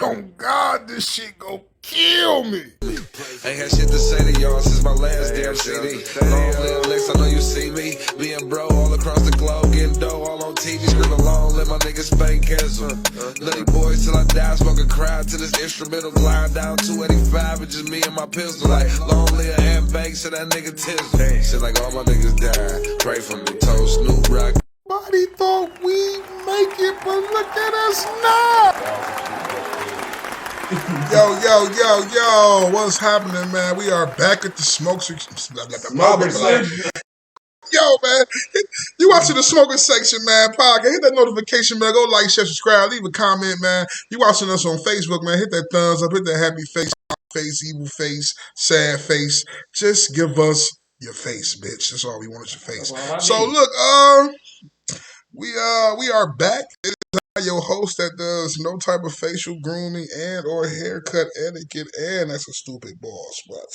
Oh God, this shit gon' kill me. Ain't had shit to say to y'all since my last damn CD. Long live Lex, I know you see me. Being bro all across the globe, getting dough all on TV. Screaming long live my niggas spank cancel. Nutty boys till I die, smoking crowd to this instrumental. Glide down 285 and just me and my pistol. Like long live and Banks and that nigga Tizzle. Shit like all my niggas died. Pray for me, told Snoop Rock. Nobody thought we'd make it, but look at us now. Yo, what's happening, man? We are back at the Smokerz. Yo, man, you watching the Smokerz section, man, podcast. Hit that notification, man. Go like, share, subscribe, leave a comment, man. You watching us on Facebook, man. Hit that thumbs up, hit that happy face, evil face, sad face. Just give us your face, bitch. That's all we want is your face. So look, we are back. It is your host that does no type of facial grooming and or haircut etiquette, and that's a stupid ball spot.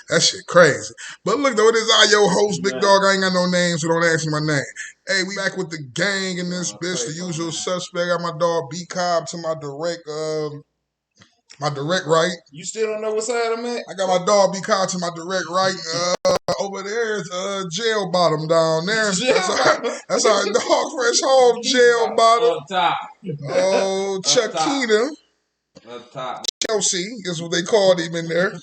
That shit crazy. But look though, it is your host, Big Dog. I ain't got no name, so don't ask me my name. Hey, we back with the gang in this bitch, the usual suspect. I got my dog B Cobb to my direct right. You still don't know what side I'm at? I got my dog B Cobb to my direct right. Over there is jail bottom down there. That's our dog fresh home jail bottom. Up top. Oh, Chuckita. Up top. Chelsea is what they called him in there.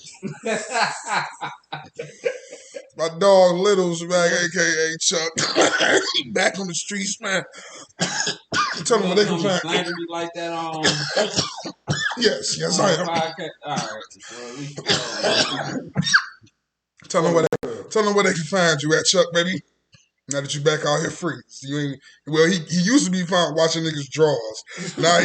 My dog Littles back, aka Chuck. He back on the streets, man. Tell them what they can find. Slander me like that on. Yes, I am. Alright. Tell them where they can find you at, Chuck, baby. Now that you back out here free. You ain't, well, he used to be found watching niggas' drawers. Now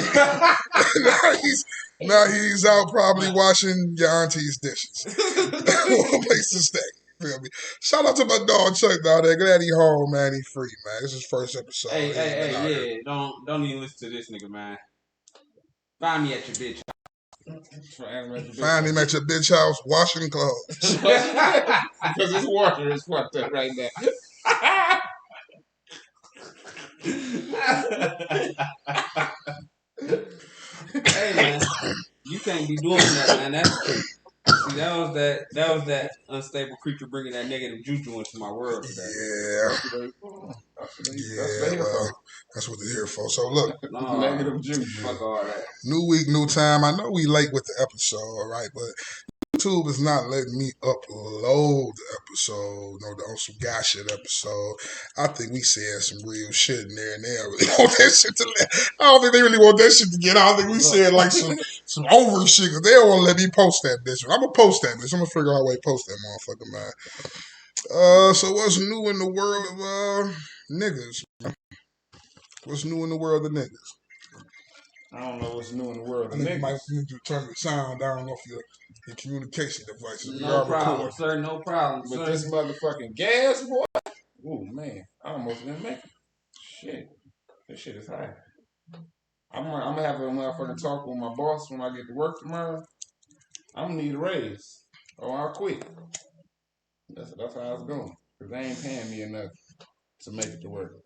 he's out probably washing your auntie's dishes. One place to stay. Feel me? Shout out to my dog Chuck down there. Glad he home, man. He free, man. This is his first episode. Hey, don't even listen to this nigga, man. Find me at your bitch. Find him at your bitch house washing clothes. Because his water is fucked up right now. Hey man, you can't be doing that, man. See, that was that unstable creature bringing that negative juju into my world today. Yeah. That's what they're here for. So look, negative juju. Fuck all that. New week, new time. I know we late with the episode, all right, but YouTube is not letting me upload the episode, on some guy shit episode. I think we said some real shit in there, and they don't really want that shit to. I don't think they really want that shit to get out. I think we said like some over shit because they don't want to let me post that bitch. I'm gonna post that bitch. I'm gonna figure out a way to post that motherfucker, man. So what's new in the world of niggas? What's new in the world of niggas? I don't know what's new in the world of niggas. niggas. You might need to turn the sound down off your communication devices. No problem, sir. No problem, sir. But this motherfucking gas, boy. Ooh, man. I almost didn't make it. Shit. This shit is high. I'm gonna have a motherfucking talk with my boss when I get to work tomorrow. I'm gonna need a raise. Or I'll quit. That's how it's going. Because they ain't paying me enough to make it to work.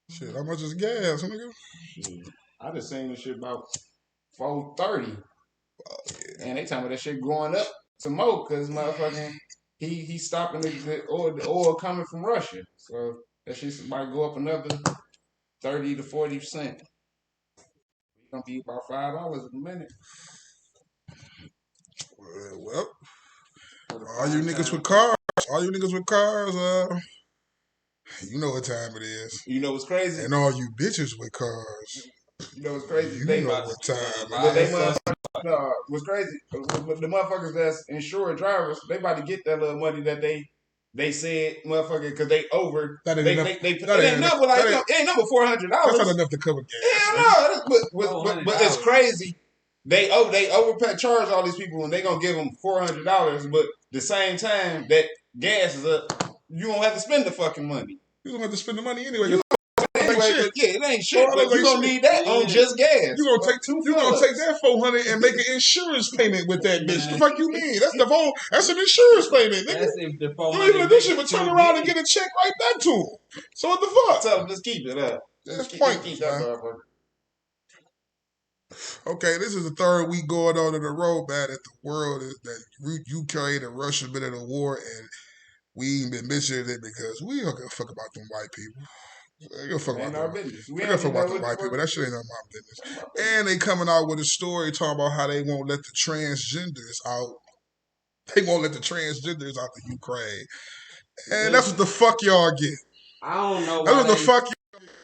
Shit, how much is gas, nigga? Shit. I just seen this shit about $4.30. And they talking about that shit going up some more because motherfucking he stopping the oil coming from Russia. So that shit might go up another 30 to 40%. It's gonna be about $5 a minute. Well, all you niggas with cars, you know what time it is. You know what's crazy? And all you bitches with cars, you know what's crazy? You know what time it is. What's crazy? The motherfuckers that's insured drivers, they about to get that little money that they said, motherfucker, because they over. That ain't enough. It ain't number $400. That's not enough to cover gas. Hell no. But it's crazy. They overcharge all these people and they gonna give them $400. But the same time that gas is up, you don't have to spend the fucking money. You don't have to spend the money anyway. It ain't shit. But you gonna need that on just gas. You gonna take that $400 and make an insurance payment with that bitch. The fuck you mean? That's an insurance payment, nigga. That's if the $400. You don't even do shit but turn around and get a check right back to him. So what the fuck? Tell them just keep it up. That's pointless, man. Okay, this is the third week going on in a row, man, that the world is that Ukraine and Russia been in a war, and we ain't been mentioning it because we don't give a fuck about them white people. They give a fuck about our them. business. They give a fuck about the white people. That shit ain't none of my business. And they coming out with a story talking about how they won't let the transgenders out. They won't let the transgenders out of Ukraine. And that's what the fuck y'all get. I don't know why. That's what the fuck.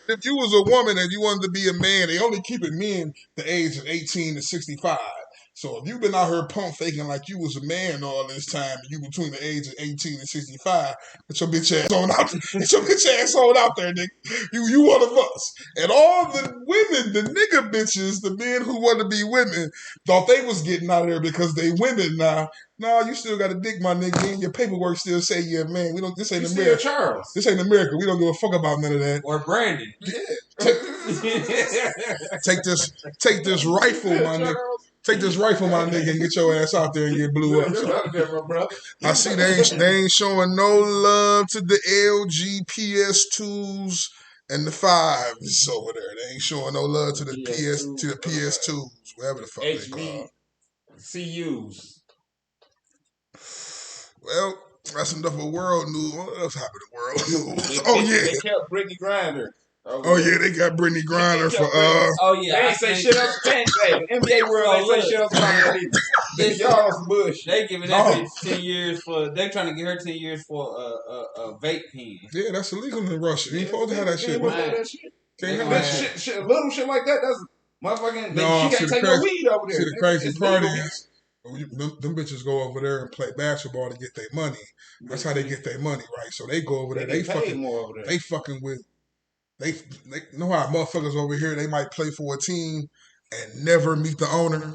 If you was a woman and you wanted to be a man, they only keeping men the age of 18 to 65. So if you've been out here pump faking like you was a man all this time, and you between the age of 18 and 65, get your bitch ass on out. Get your bitch ass on out there, nigga. You one of us. And all the women, the nigga bitches, the men who want to be women, thought they was getting out of there because they women now. No, you still got to dick my nigga in. Your paperwork still say you're a man. We don't. This ain't America. Chaales. This ain't America. We don't give a fuck about none of that. Or Brandon. Yeah. Take this rifle, my nigga. Take this rifle, my nigga, and get your ass out there and get blew up. I see they ain't showing no love to the LG PS2s and the 5s over there. They ain't showing no love to the PS2s, whatever the fuck they call. CUs. Well, that's enough of world news. What else happened in world news? They kept Brittany Griner. Oh yeah, they got Brittany Griner for Oh yeah, they ain't say shit else. Hey, the NBA world ain't say shit else about that. Y'all some bullshit. They giving that bitch 10 years for. They trying to give her 10 years for a vape pen. Yeah, that's illegal in Russia. You ain't supposed to have that shit. Can't have that shit. Little shit like that. That's motherfucking. No, she can't take no weed over there. See, the crazy part is, them bitches go over there and play basketball to get their money. That's how they get their money, right? So they go over there. They fucking more over there. They fucking with. They know how motherfuckers over here, they might play for a team and never meet the owner.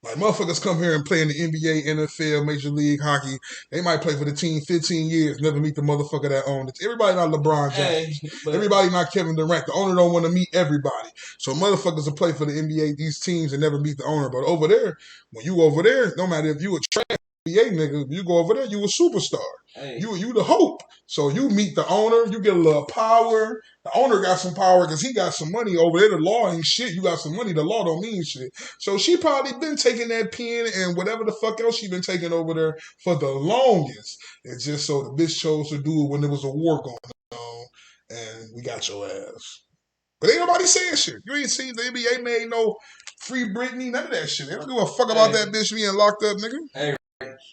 Like motherfuckers come here and play in the NBA, NFL, Major League Hockey. They might play for the team 15 years, never meet the motherfucker that owns it. Everybody not LeBron James. Everybody not Kevin Durant. The owner don't want to meet everybody. So motherfuckers will play for the NBA, these teams, and never meet the owner. But over there, when you over there, no matter if you a trash NBA nigga, you go over there, you a superstar. Hey. You the hope. So you meet the owner, you get a little power. The owner got some power because he got some money over there. The law ain't shit. You got some money. The law don't mean shit. So she probably been taking that pen and whatever the fuck else she been taking over there for the longest. It's just so the bitch chose to do it when there was a war going on, and we got your ass. But ain't nobody saying shit. You ain't seen the NBA made no free Britney, none of that shit. They don't give a fuck about that bitch being locked up, nigga. Hey.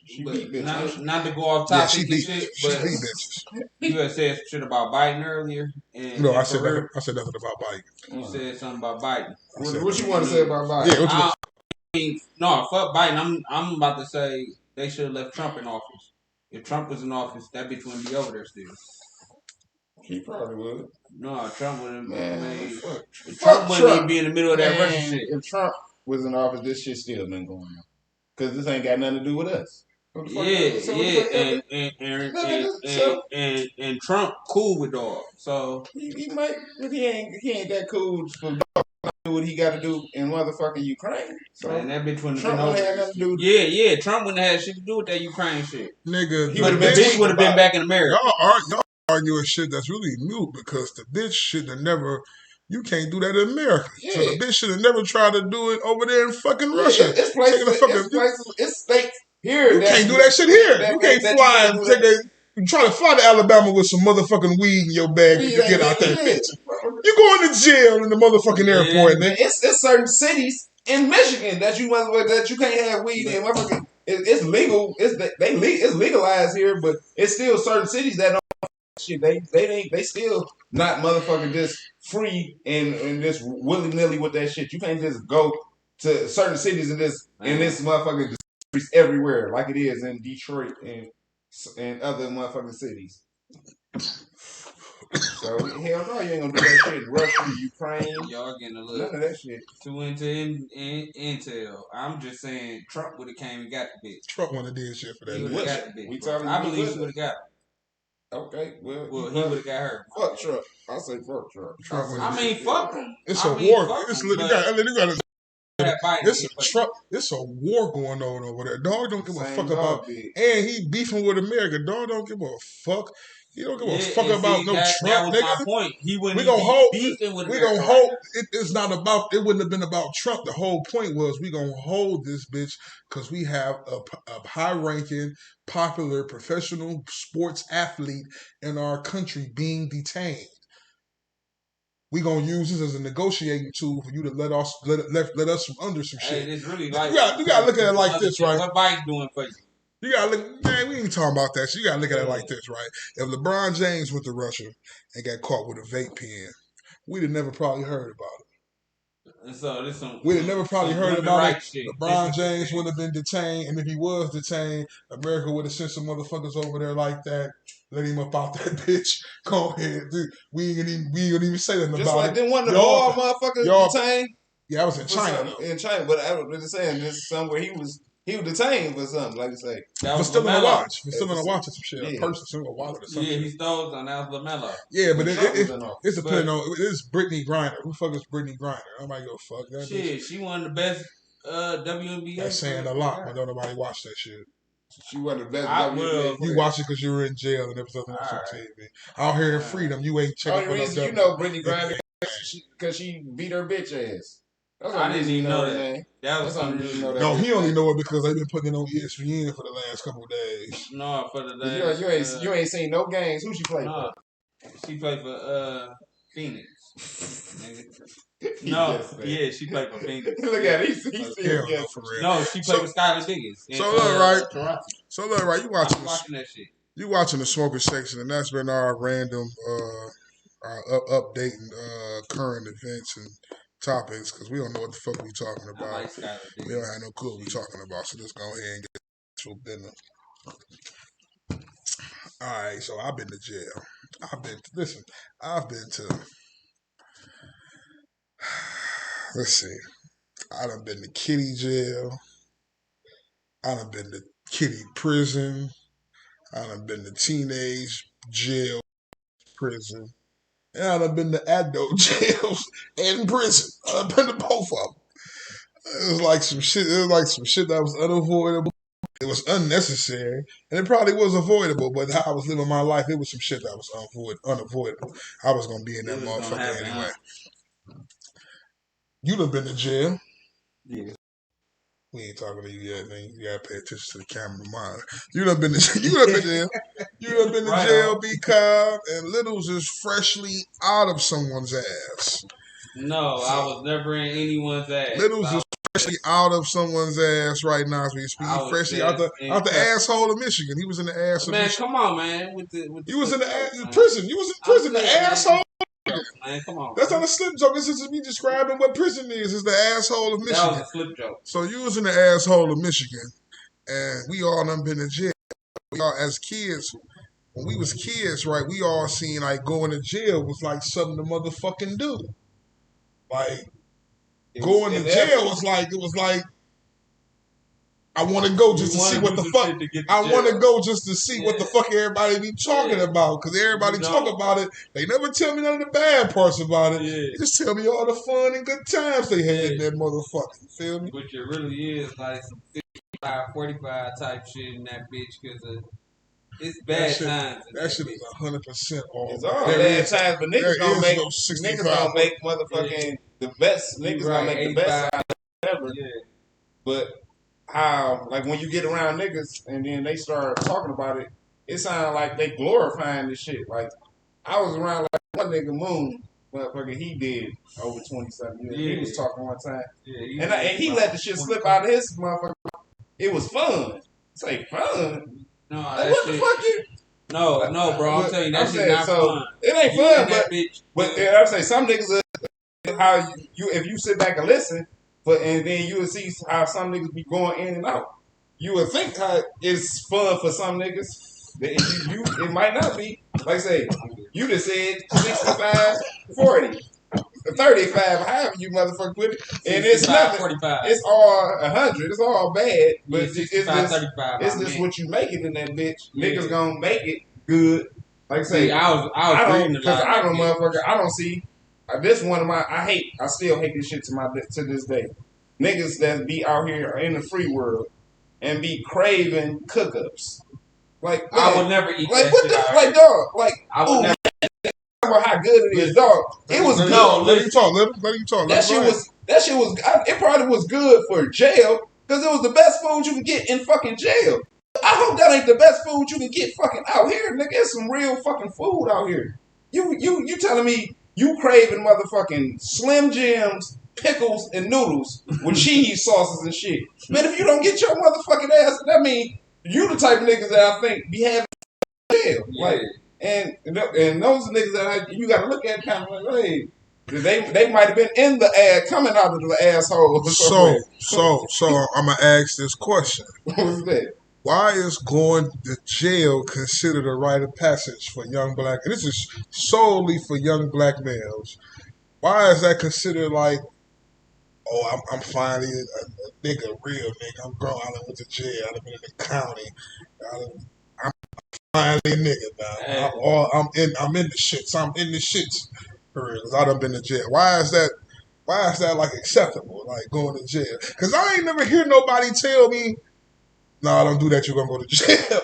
She beat bitches. Not to go off topic and shit, but you had said some shit about Biden earlier. No, I said nothing about Biden. You said something about Biden. What you want to say about Biden? Yeah, no, fuck Biden. I'm about to say they should have left Trump in office. If Trump was in office, that bitch wouldn't be over there still. He probably would. No, Trump wouldn't Trump wouldn't even be in the middle of that Russian shit. If Trump was in office, this shit still been going on. Because this ain't got nothing to do with us. And Trump cool with dogs. So he might, but he ain't that cool for dogs. Do what he got to do in motherfucking Ukraine. So man, that bitch wouldn't Trump had nothing to do. Yeah, Trump wouldn't have shit to do with that Ukraine shit. Nigga, he would have been back in America. Y'all arguing shit that's really new because the bitch should have never. You can't do that in America. Yeah. So the bitch should have never tried to do it over there in fucking Russia. It's places, it's states here. You can't do that shit here. You can't fly and try to fly to Alabama with some motherfucking weed in your bag when you get out there. You going to jail in the motherfucking airport, nigga. It's certain cities in Michigan that you can't have weed in. Motherfucking, it's legal. It's legalized here, but it's still certain cities that don't. Shit, they still not motherfucking just free and just willy nilly with that shit. You can't just go to certain cities in this motherfucking streets everywhere like it is in Detroit and other motherfucking cities. So hell no, you ain't gonna do that shit in Russia, Ukraine. Y'all getting a little none of that shit. Too into intel. I'm just saying Trump would have came and got the bitch. Trump would have did shit for that. He would have got the bitch. I believe he would have got her. Okay, well he would have got her. Fuck Trump. I say fuck Trump. I mean, fuck him. It's a war. It's a war going on over there. Dog don't give a fuck about. And he beefing with America. Dog don't give a fuck. He don't give a fuck about no that Trump, was nigga. my point. He wouldn't We even gonna be hold. beefing with We America gonna right hold. now. It's not about. It wouldn't have been about Trump. The whole point was we gonna hold this bitch because we have a high-ranking, popular, professional sports athlete in our country being detained. We gonna use this as a negotiating tool for you to let us from under some shit. Hey, it's really like you gotta look at it like this, right? What Biden doing for you? You gotta look, man. We ain't talking about that. So you gotta look at it like this, right? If LeBron James went to Russia and got caught with a vape pen, we'd have never probably heard about it. And so this some We'd have never probably heard about right it. shit. LeBron James wouldn't have been detained, and if he was detained, America would have sent some motherfuckers over there like that. Let him up out that bitch. Go ahead, dude. We ain't gonna even say nothing Just about like it. then one of the ball motherfuckers detained. Yeah, I was in China. In China, but I was just saying this is somewhere he was detained for something, like you say. For stealing a watch. For stealing a watch or some shit. Yeah. A purse or stealing a wallet or something. Yeah, he stole something. That was LaMelo. Yeah, but it's depending on. It's Brittany Griner. Who fuck is Brittany Griner? Nobody go fuck that. Shit, she one of the best WNBA. That's saying a lot when don't nobody watch that shit. She wasn't the best. You watch it because you were in jail and there was nothing else on TV. Out here in freedom, you ain't checking for no reason you know Brittany Griner because she beat her bitch ass. That's I didn't even know that. Name. That was something you know that. No, he only know it because they've been putting it on ESPN for the last couple of days. No, for the last. You ain't seen no games. Who she played for? She played for Phoenix. No, yeah, she played for Phoenix. Look at it. He's for real. No, she played with Skylar Diggins. So look, right. You watching that shit. You watching the Smokerz section, and that's been our random, updating current events and topics because we don't know what the fuck we talking about. We don't have no clue what we talking about, so let's go ahead and get to dinner. All right, so I've been to jail. I've been to. Let's see. I done been to kitty jail. I done been to kitty prison. I done been to teenage jail, prison. And I done been to adult jails and prison. I've been to both of them. It was like some shit. It was like some shit that was unavoidable. It was unnecessary, and it probably was avoidable. But how I was living my life, it was some shit that was unavoidable. I was gonna be in that motherfucker anyway. You done been to jail. Yeah. We ain't talking to you yet, man. You gotta pay attention to the camera monitor. You done been to jail. You done been to jail, B-Cobb, and Littles is freshly out of someone's ass. No, I was never in anyone's ass. Littles is freshly out of someone's ass right now as we speak. Freshly out the asshole of Michigan. He was in the ass of Michigan. Man, come on, man. You was in the prison. You was in prison. The asshole. Man, come on. That's not a slip joke. This is me describing what prison is. It's the asshole of Michigan. That was a slip joke. So you was in the asshole of Michigan, and we all done been to jail. We all, as kids, when we was kids, right, we all seen like going to jail was like something to motherfucking do. Like going to jail was like I want to go just to see what the fuck. I want to go just to see what the fuck everybody be talking about. Because everybody talk about it. They never tell me none of the bad parts about it. They just tell me all the fun and good times they had in that motherfucker. You feel me? Which it really is like some 55, 45 type shit in that bitch. Because it's bad times. That shit is 100% all. It's all bad times, but niggas gonna make motherfucking the best. Niggas gonna make the best out of whatever. Yeah. But how, like, when you get around niggas and then they start talking about it, it sounds like they glorifying this shit. Like, I was around like one nigga Moon, motherfucker, he did over 20-something years. He was talking one time. And he let the shit slip out of his motherfucker. It was fun. It's like, fun? No, like, what the fuck you? No, bro, I'm telling you, that shit not fun. It ain't fun, but I'm saying some niggas are, how you if you sit back and listen, and then you will see how some niggas be going in and out. You would think how it's fun for some niggas. It might not be. Like I say, you just said 65, 40, 35, however you motherfucker put it. And it's nothing. 45. It's all 100. It's all bad. But it's just what you make it in that bitch. Yeah. Niggas gonna make it good. Like I say, I don't see. This one of my I still hate this shit to this day. Niggas that be out here in the free world and be craving cook-ups. Like I would never eat like that what shit. the like dog like I would never. about how good it is, dog. It was good. Let him talk. Let him talk. That shit was. It probably was good for jail because it was the best food you can get in fucking jail. I hope that ain't the best food you can get fucking out here, nigga. There's some real fucking food out here. You telling me you craving motherfucking Slim Jims, pickles, and noodles with cheese sauces and shit. Man, if you don't get your motherfucking ass, that mean you the type of niggas that I think be having jail. Yeah. Like, and those niggas that you got to look at kind of like, hey, they might have been in the ass, coming out of the asshole. So I'm gonna ask this question: What was that? why is going to jail considered a rite of passage for young black? And this is solely for young black males. Why is that considered like, oh, I'm finally a nigga, real nigga. I'm grown. I done went to jail. I done been in the county. I'm finally a nigga now. I'm in the shits. I'm in the shits for real. Cause I done been to jail. Why is that like acceptable? Like going to jail? Cause I ain't never hear nobody tell me, "Nah, don't do that. You're gonna go to jail."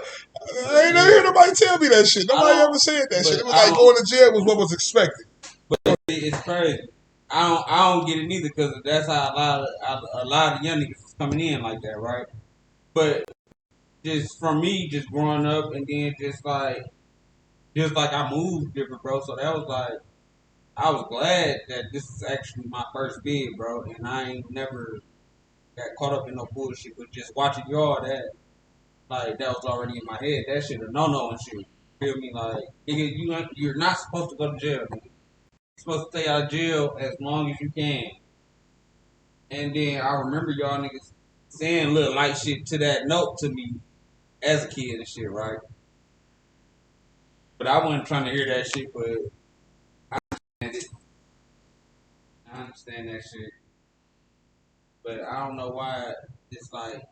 I ain't never hear nobody tell me that shit. Nobody ever said that shit. It was like going to jail was what was expected. But it's crazy. I don't get it neither because that's how a lot of young niggas is coming in like that, right? But just from me, just growing up and then just like I moved different, bro. So that was like, I was glad that this is actually my first bid, bro, and I ain't never got caught up in no bullshit. But just watching y'all, that was already in my head. That shit a no and shit. Feel me? Like, nigga, you're not supposed to go to jail, nigga. You're supposed to stay out of jail as long as you can. And then I remember y'all niggas saying little light shit to that note to me as a kid and shit, right? But I wasn't trying to hear that shit, but I understand it. I understand that shit. But I don't know why it's like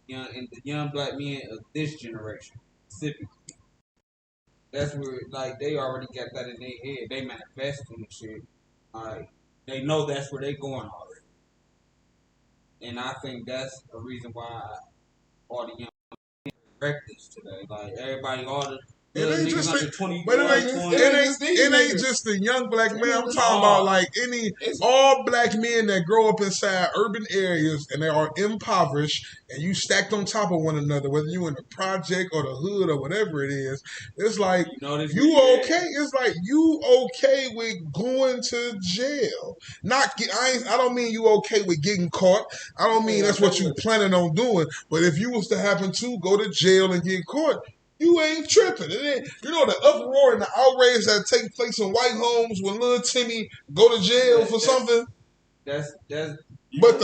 the young black men of this generation, specifically. That's where like they already got that in their head. They manifesting the shit. Like they know that's where they going already. And I think that's the reason why all the young reckless today. Like everybody, all the It ain't just under 20, but it ain't just the young black man. I'm talking about like all black men that grow up inside urban areas and they are impoverished, and you stacked on top of one another, whether you in the project or the hood or whatever it is. It's like you okay. It's like you okay with going to jail. I don't mean you okay with getting caught. I don't mean that's what you planning on doing. But if you was to happen to go to jail and get caught, you ain't tripping. You know the uproar and the outrage that take place in white homes when little Timmy go to jail for something. But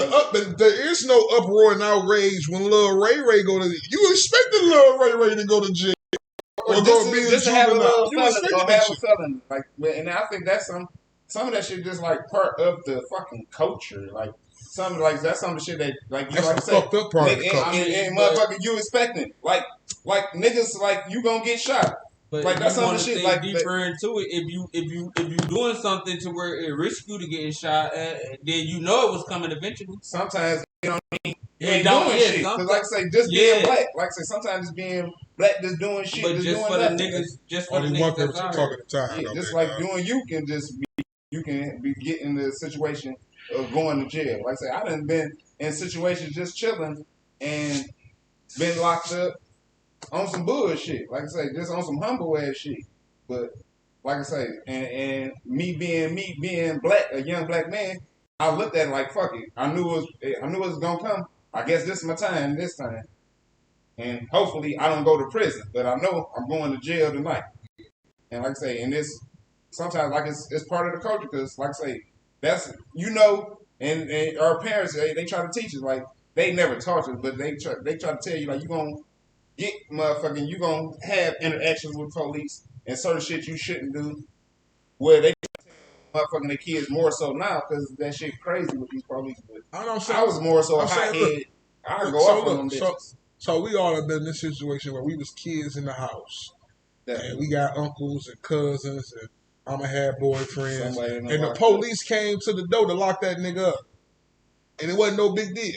there is no uproar and outrage when little Ray go to. You expected little Ray to go to jail or go be a juvenile. You expected that shit. Like, and I think that's some of that shit just like part of the fucking culture. Like some like that's some of the shit that like you that's like the say, fucked up part of the culture. And motherfucker, you expecting like niggas like you gonna get shot. But like that's some of the shit like deeper into it. If you doing something to where it risks you to getting shot, then you know it was coming eventually. Sometimes you know what I mean. You ain't doing shit because like I say, just being black. Like I say, sometimes just being black, just doing shit. But just for the niggas, just for the niggas that's talking the time. Yeah, just like doing you can just be getting in the situation of going to jail. Like I say, I done been in situations just chilling and been locked up on some bullshit. Like I say, just on some humble ass shit. But like I say, and me being black, a young black man, I looked at it like fuck it. I knew it was gonna come. I guess this is my time this time. And hopefully I don't go to prison. But I know I'm going to jail tonight. And like I say, and this sometimes like it's part of the culture because like I say, that's and our parents they try to teach us like they never taught us, but they try to tell you like you gonna get motherfucking you gonna have interactions with police and certain shit you shouldn't do. Where they motherfucking the kids more so now because that shit crazy with these police. But I was more so a hothead. I go off on them bitches. So we all have been in this situation where we was kids in the house. And we got uncles and cousins and I'ma have boyfriends. And the police came to the door to lock that nigga up. And it wasn't no big deal.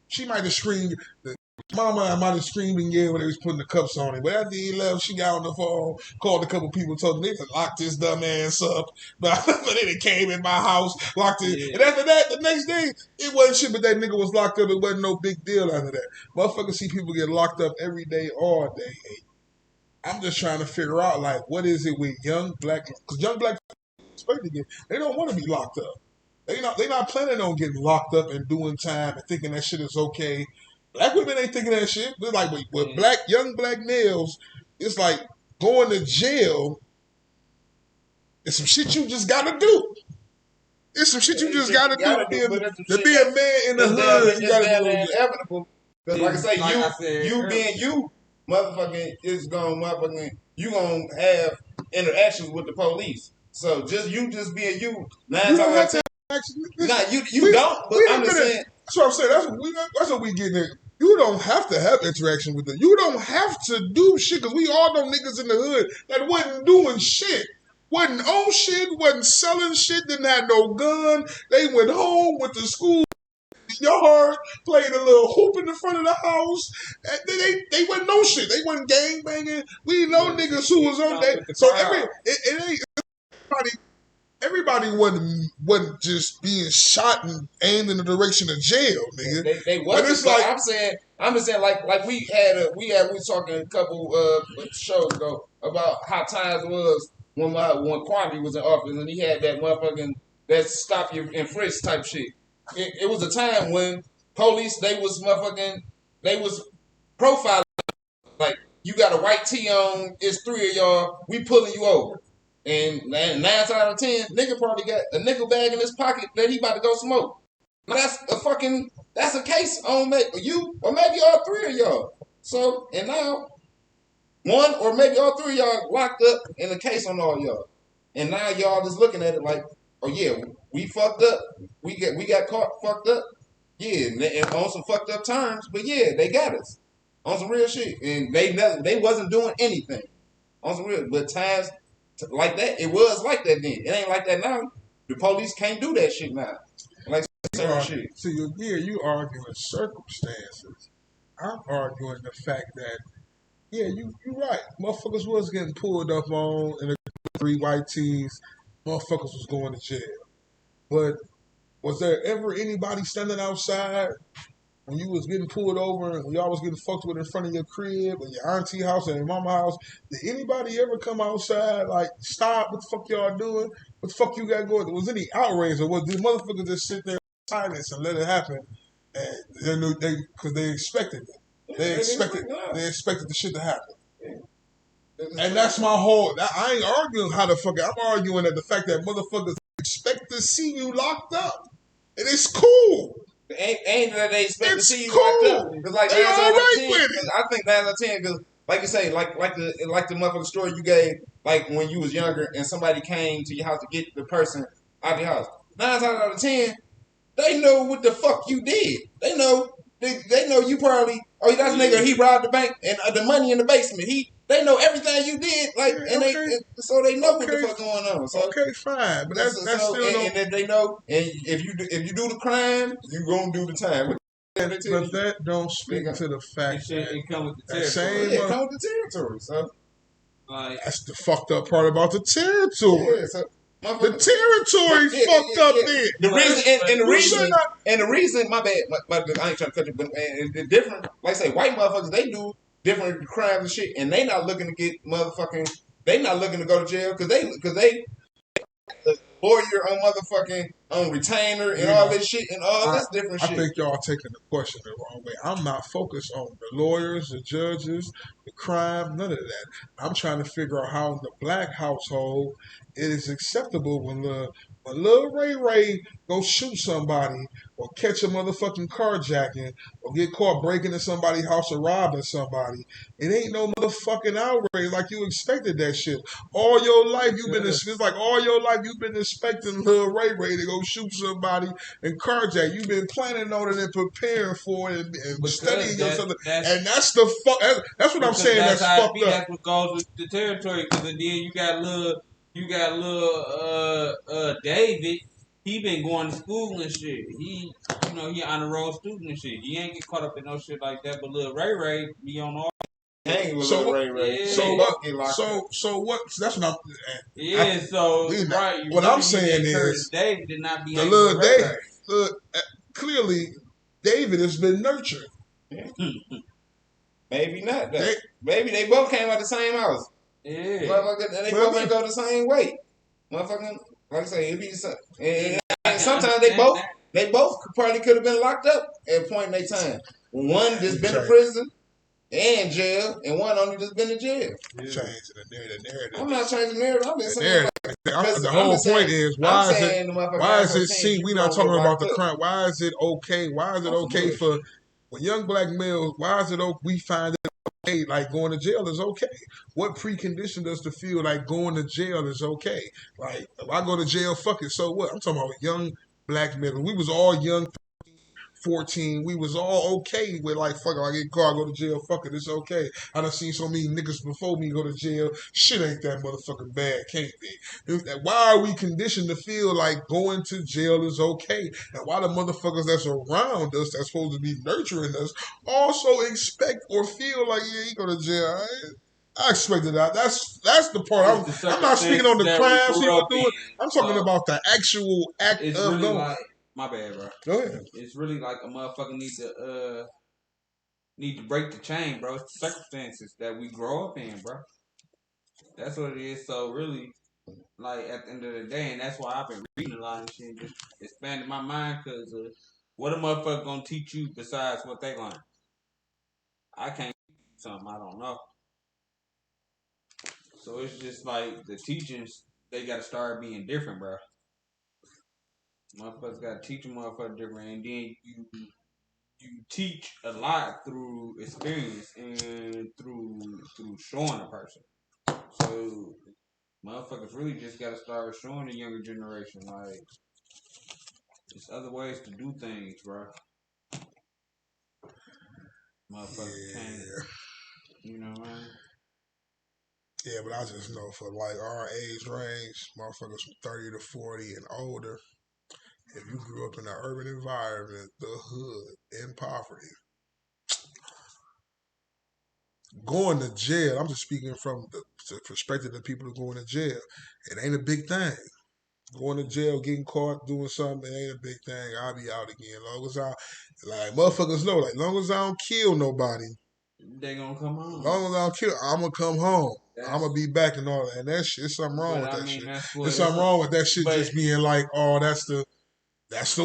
She might have screamed, the Mama might have screamed and yelled when they was putting the cuffs on him. But after he left, she got on the phone, called a couple people, told them they to lock this dumb ass up. But then it came in my house, locked it. Yeah. And after that, the next day, it wasn't shit, but that nigga was locked up. It wasn't no big deal after that. Motherfuckers see people get locked up every day, all day. I'm just trying to figure out, like, what is it with young black, because young black people, they don't want to be locked up. They not planning on getting locked up and doing time and thinking that shit is okay. Black women ain't thinking that shit. They're like, with young black males, it's like going to jail is some shit you just gotta do. It's some shit you just gotta do. To be a man in the hood, you gotta do it. Inevitable. Because like I say, you being you, motherfucking, is gonna you gonna have interactions with the police. So just being you, 9 times out of 10. Nah, you don't. But I'm just saying. That's what I'm saying. That's what we getting at. You don't have to have interaction with them. You don't have to do shit, because we all know niggas in the hood that wasn't doing shit. Wasn't on shit, wasn't selling shit, didn't have no gun. They went home, went to school, yard, played a little hoop in the front of the house. They wasn't no shit. They wasn't gang banging. We know niggas who was on that. So everybody wasn't just being shot and aimed in the direction of jail, nigga. They wasn't. It's like I'm just saying, like we was talking a couple shows ago about how times it was when Kwame was in office and he had that motherfucking that stop you and frisk type shit. It was a time when police they was profiling, like, you got a white tee on, it's 3 of y'all, we pulling you over. And 9 out of 10, nigga probably got a nickel bag in his pocket that he about to go smoke. That's a case on you or maybe all 3 of y'all. So, and now, 1 or maybe all 3 of y'all locked up in a case on all y'all. And now y'all just looking at it like, oh yeah, we fucked up. We got caught fucked up. Yeah, and on some fucked up terms, but yeah, they got us. On some real shit. And they wasn't doing anything. On some real, but times like that, it was like that then. It ain't like that now. The police can't do that shit now. Like certain shit. See, you arguing circumstances. I'm arguing the fact that, yeah, you right. Motherfuckers was getting pulled up on in the 3 white tees. Motherfuckers was going to jail. But was there ever anybody standing outside when you was getting pulled over and y'all was getting fucked with in front of your crib or your auntie house or your mama house? Did anybody ever come outside, like, stop, what the fuck y'all doing? What the fuck you got going? Was any outrage, or was these motherfuckers just sit there in silence and let it happen? And because they expected it. They expected the shit to happen. And that's my whole, I ain't arguing how the fuck, I'm arguing at the fact that motherfuckers expect to see you locked up. And it's cool. Ain't that they expect to see you cool. locked up? Because like they all right with it. I think 9 out of 10, because like you say, like the motherfucking story you gave, like when you was younger and somebody came to your house to get the person out of your house. 9 out of 10, they know what the fuck you did. They know you probably, oh, that's nigga, he robbed the bank and the money in the basement. They know everything you did, like, yeah, and so they know what the fuck going on. So, okay, fine, but that's still and if they know, and if you do the crime, you gonna do the time. But that don't speak to the fact that it comes with the territory. It comes with the territory. So, like, that's the fucked up part about the territory. Yeah, so, the territory fucked up there. The reason, my bad, I ain't trying to cut you, but it's different. Like I say, white motherfuckers, they do different crimes and shit, and they not looking to get they not looking to go to jail because they the lawyer on retainer and all this shit and all this different shit. I think y'all taking the question the wrong way. I'm not focused on the lawyers, the judges, the crime, none of that. I'm trying to figure out how in the black household it is acceptable when Lil Ray go shoot somebody or catch a motherfucking carjacking or get caught breaking into somebody's house or robbing somebody. It ain't no motherfucking outrage like you expected that shit. All your life you've been expecting Lil Ray to go shoot somebody and carjack. You've been planning on it and preparing for it and studying yourself. And that's the fuck. That's what I'm saying. That's fucked up. That's what goes with the territory, because then you got little David he been going to school and shit. He, you know, he on the road student and shit. He ain't get caught up in no shit like that. But Lil Ray be on all. Hang with So Lil what? Ray Ray. Yeah. So They what? both get locked So up. so what? That's what I'm. Yeah, so we not- right. You what really I'm saying need is David did not be the hanging little with Ray Dave. Ray. Look, clearly, David has been nurtured. Maybe not. Though. They- Maybe they both came out the same house. Yeah. Motherfucker, they Well, both ain't go the same way. Motherfucking, like I say, it be some, and sometimes they both probably could have been locked up at a point in their time. One just been to prison and jail, and one only just been to jail. Changing the narrative. I'm not changing the narrative. I'm just saying. The whole point is why is it? See, we not talking about the crime. Why is it okay? Why is it okay for when young black males? Why is it okay? We find it okay, like going to jail is okay. What preconditioned us to feel like going to jail is okay? Like if I go to jail, fuck it. So what? I'm talking about young black men. We was all young. 14, we was all okay with like, fuck it, I get caught, I go to jail, fuck it, it's okay. I done seen so many niggas before me go to jail, shit ain't that motherfucking bad, can't be. Why are we conditioned to feel like going to jail is okay? And why the motherfuckers that's around us, that's supposed to be nurturing us, also expect or feel like, yeah, you go to jail, right? I expected that. That's the part. I'm not speaking on the crimes people doing. I'm talking about the actual act it's of really going. like, my bad, bro. Go ahead. It's really like a motherfucker need to break the chain, bro. It's the circumstances that we grow up in, bro. That's what it is. So really, like at the end of the day, and that's why I've been reading a lot of shit and just expanding my mind. Cause what a motherfucker gonna teach you besides what they learn? I can't teach you something I don't know. So it's just like the teachings, they gotta start being different, bro. Motherfuckers gotta teach a motherfucker different, and then you teach a lot through experience and through showing a person. So motherfuckers really just gotta start showing the younger generation like there's other ways to do things, bro. Motherfuckers can't, you know what I mean? Yeah, but I just know for like our age range, motherfuckers from 30 to 40 and older, if you grew up in an urban environment, the hood, in poverty, going to jail, I'm just speaking from the perspective of people who are going to jail, it ain't a big thing. Going to jail, getting caught, doing something, it ain't a big thing. I'll be out again. Long as I, like, motherfuckers know, like, long as I don't kill nobody, They gonna come home. long as I don't kill, I'm gonna come home. I'm gonna be back and all that. And that shit, there's something wrong with that shit. There's something wrong with that shit just being like, oh, that's the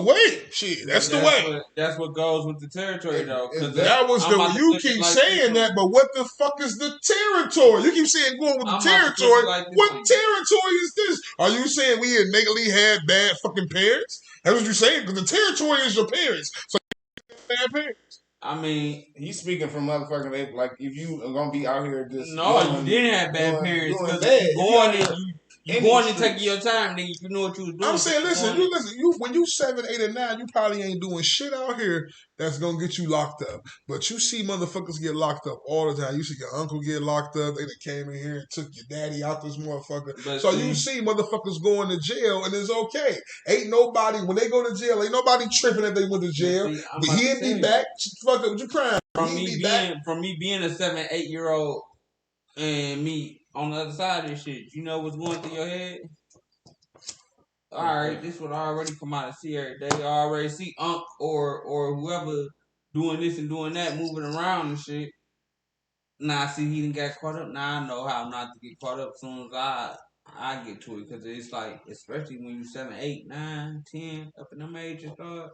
way. Shit, that's the way. That's what goes with the territory, though. That was you keep saying that, but what the fuck is the territory? You keep saying going with the territory. What territory is this? Are you saying we innately had bad fucking parents? That's what you're saying? Because the territory is your parents. So bad parents. I mean, he's speaking from motherfucking like if you are gonna be out here just you didn't have bad parents because you going and taking your time, nigga. You know what you was doing. I'm saying, listen, when you 7, 8, and 9, you probably ain't doing shit out here that's gonna get you locked up. But you see motherfuckers get locked up all the time. You see your uncle get locked up. They came in here and took your daddy out this motherfucker. So you see motherfuckers going to jail and it's okay. Ain't nobody, when they go to jail, ain't nobody tripping if they went to jail. But he'll be back. Fuck up with your crime. From me being a 7, 8-year-old and me on the other side of this shit, you know what's going through your head? Alright, this would already come out of see every day. I already see Unc or whoever doing this and doing that, moving around and shit. Now I see he didn't get caught up. Now I know how not to get caught up as soon as I get to it. Because it's like, especially when you 7, 8, 9, 10, up in them ages, dog.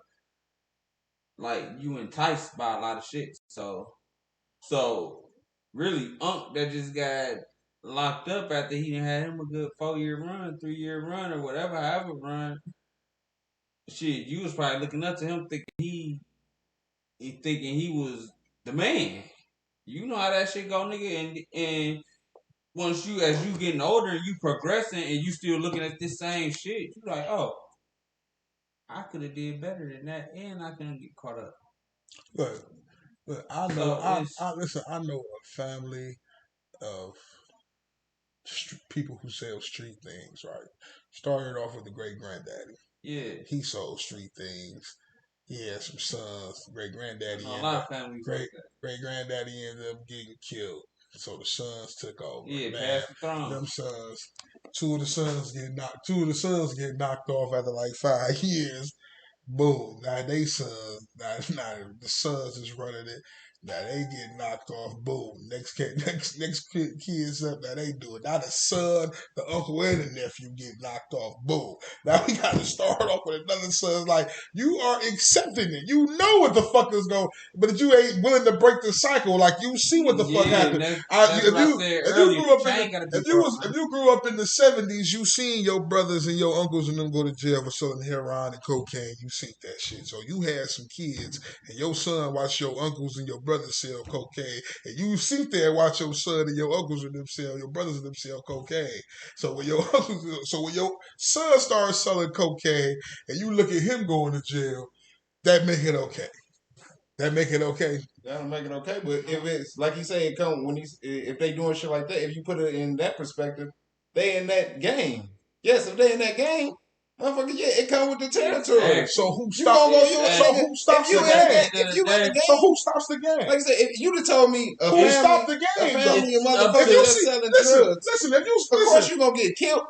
Like, you enticed by a lot of shit. So really, Unc that just got locked up after he done had him a good 4-year run, 3-year run, or whatever, however run. Shit, you was probably looking up to him thinking he was the man. You know how that shit go, nigga. And once as you getting older and you progressing and you still looking at this same shit, you like, oh, I could have did better than that, and I couldn't get caught up. Look, I know. Listen. I know a family of people who sell street things. Right, started off with the great granddaddy. Yeah. He sold street things. He had some sons. Great granddaddy ended up getting killed. So the sons took over. Yeah, man, pass the throne. Them sons, two of the sons get knocked off after like 5 years. Boom. Now they sons, now the sons is running it. Now they get knocked off. Boom. Next kids up. Now they do it. Now the son, the uncle, and the nephew get knocked off. Boom. Now we got to start off with another son. Like, you are accepting it. You know what the fuck is going, but you ain't willing to break the cycle. Like, you see what the fuck happened. If you grew up in the 70s, you seen your brothers and your uncles and them go to jail for selling heroin and cocaine. You seen that shit. So you had some kids, and your son watched your uncles and your brothers sell cocaine, and you sit there and watch your son and your uncles and them sell, your brothers and them sell cocaine. So when your son starts selling cocaine, and you look at him going to jail, that make it okay. That'll make it okay. But if it's like you say, it come when if they doing shit like that, if you put it in that perspective, they in that game. Yes, if they in that game, motherfucker, yeah, it come with the territory. So who stops the game? So who stops the game? Like I said, if you'd have told me who stopped the game, a family of motherfuckers selling drugs, listen, of course you gonna get killed,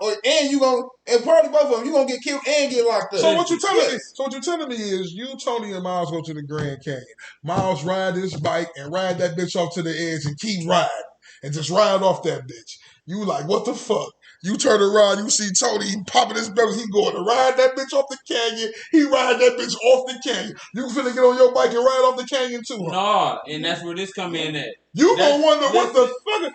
and probably both of them, you gonna get killed and get locked up. So what you telling me? So what you telling me is you, Tony, and Miles go to the Grand Canyon. Miles ride his bike and ride that bitch off to the edge and keep riding and just ride off that bitch. You like, what the fuck? You turn around, you see Tony popping his belly. He going to ride that bitch off the canyon. He ride that bitch off the canyon. You finna get on your bike and ride off the canyon too, huh? No, and that's where this come in at. You gonna wonder what the fuck?